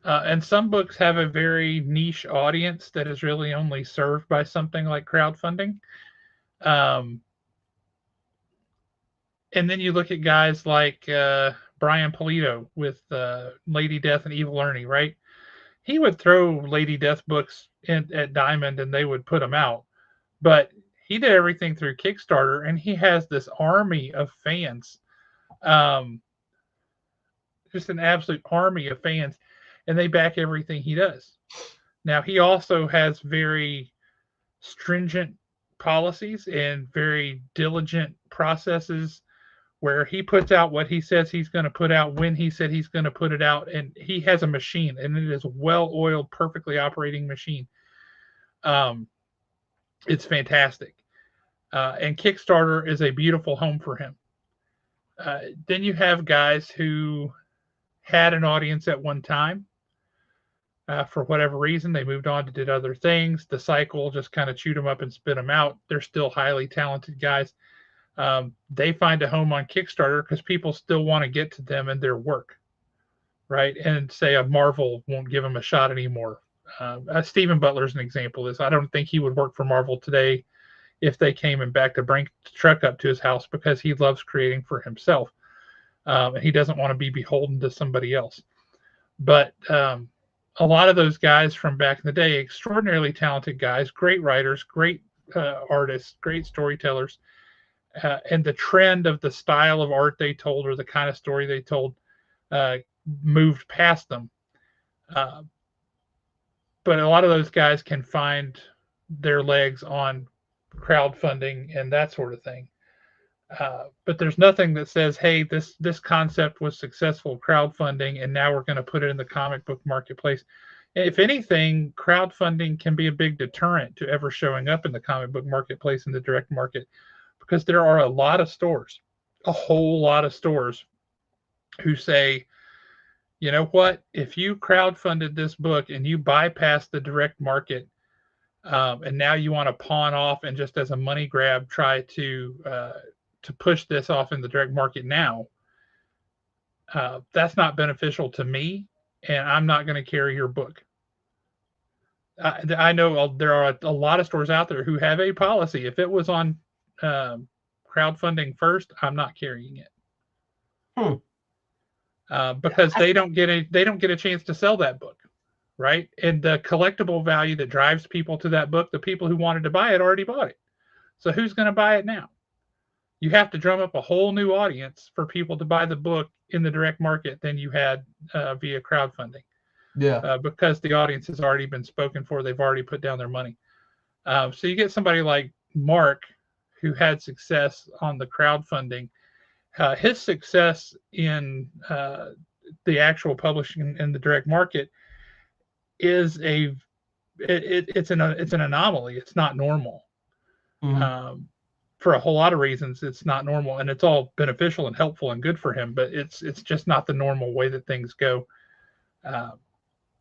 And some books have a very niche audience that is really only served by something like crowdfunding. Um, and then you look at guys like Brian Polito with Lady Death and Evil Ernie, right? He would throw Lady Death books at Diamond and they would put them out. But he did everything through Kickstarter, and he has this army of fans. Just an absolute army of fans, and they back everything he does. Now, he also has very stringent policies and very diligent processes where he puts out what he says he's going to put out when he said he's going to put it out, and he has a machine, and it is a well-oiled, perfectly operating machine. It's fantastic. And Kickstarter is a beautiful home for him. Then you have guys who had an audience at one time. For whatever reason, they moved on to did other things. The cycle just kind of chewed them up and spit them out. They're still highly talented guys. They find a home on Kickstarter because people still want to get to them and their work, right? And say a Marvel won't give them a shot anymore. Stephen Butler is an example of this. I don't think he would work for Marvel today if they came and back to bring the truck up to his house, because he loves creating for himself. And he doesn't want to be beholden to somebody else. But a lot of those guys from back in the day, extraordinarily talented guys, great writers, great artists, great storytellers, and the trend of the style of art they told or the kind of story they told moved past them. But a lot of those guys can find their legs on crowdfunding and that sort of thing. But there's nothing that says, hey, this concept was successful crowdfunding, and now we're going to put it in the comic book marketplace. If anything, crowdfunding can be a big deterrent to ever showing up in the comic book marketplace in the direct market, because there are a lot of stores, a whole lot of stores who say, you know what, if you crowdfunded this book and you bypassed the direct market, and now you want to pawn off and just as a money grab try to push this off in the direct market now, that's not beneficial to me, and I'm not going to carry your book. I know there are a lot of stores out there who have a policy. If it was on crowdfunding first, I'm not carrying it. Because they don't get a chance to sell that book, right? And the collectible value that drives people to that book, the people who wanted to buy it already bought it. So who's going to buy it now? You have to drum up a whole new audience for people to buy the book in the direct market than you had via crowdfunding.
Yeah.
Because the audience has already been spoken for. They've already put down their money. So you get somebody like Mark who had success on the crowdfunding. His success in the actual publishing in the direct market is it's an anomaly. It's not normal. Mm-hmm. For a whole lot of reasons, it's not normal, and it's all beneficial and helpful and good for him. But it's just not the normal way that things go.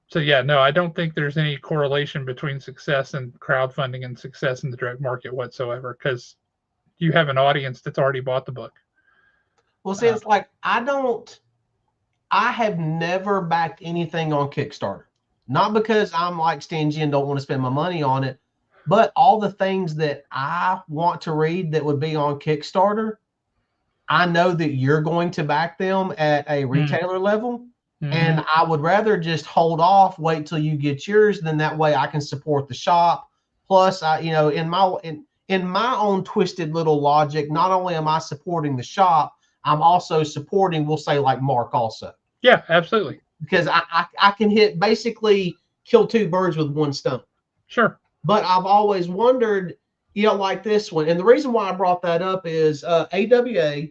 So yeah, no, I don't think there's any correlation between success and crowdfunding and success in the direct market whatsoever, because you have an audience that's already bought the book.
Well, see, it's like I have never backed anything on Kickstarter. Not because I'm like stingy and don't want to spend my money on it, but all the things that I want to read that would be on Kickstarter, I know that you're going to back them at a retailer level. And I would rather just hold off, wait till you get yours, then that way I can support the shop. Plus, in my own twisted little logic, not only am I supporting the shop, I'm also supporting, we'll say, like Mark also.
Yeah, absolutely.
Because I can basically kill two birds with one stone.
Sure.
But I've always wondered, like this one. And the reason why I brought that up is AWA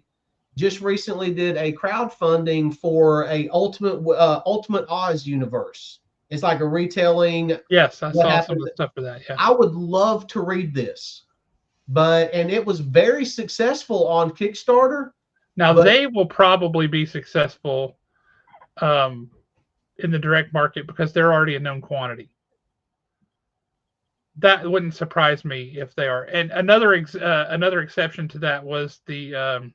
just recently did a crowdfunding for a Ultimate Oz universe. It's like a retelling.
Yes, I saw some of the stuff for that. Yeah,
I would love to read this, and it was very successful on Kickstarter.
Now they will probably be successful in the direct market because they're already a known quantity. That wouldn't surprise me if they are. And another exception to that was the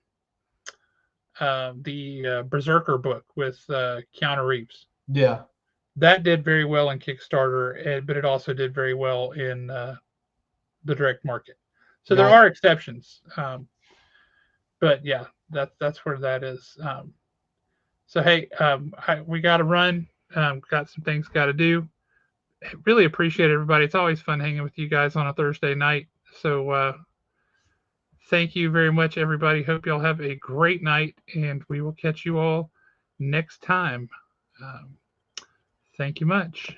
Berserker book with Keanu Reeves.
Yeah,
that did very well in Kickstarter, but it also did very well in the direct market. So there are exceptions, but yeah, that's where that is. So hey, we got to run. Got some things got to do. Really appreciate everybody. It's always fun hanging with you guys on a Thursday night. So thank you very much, everybody. Hope y'all have a great night, and we will catch you all next time. Thank you much.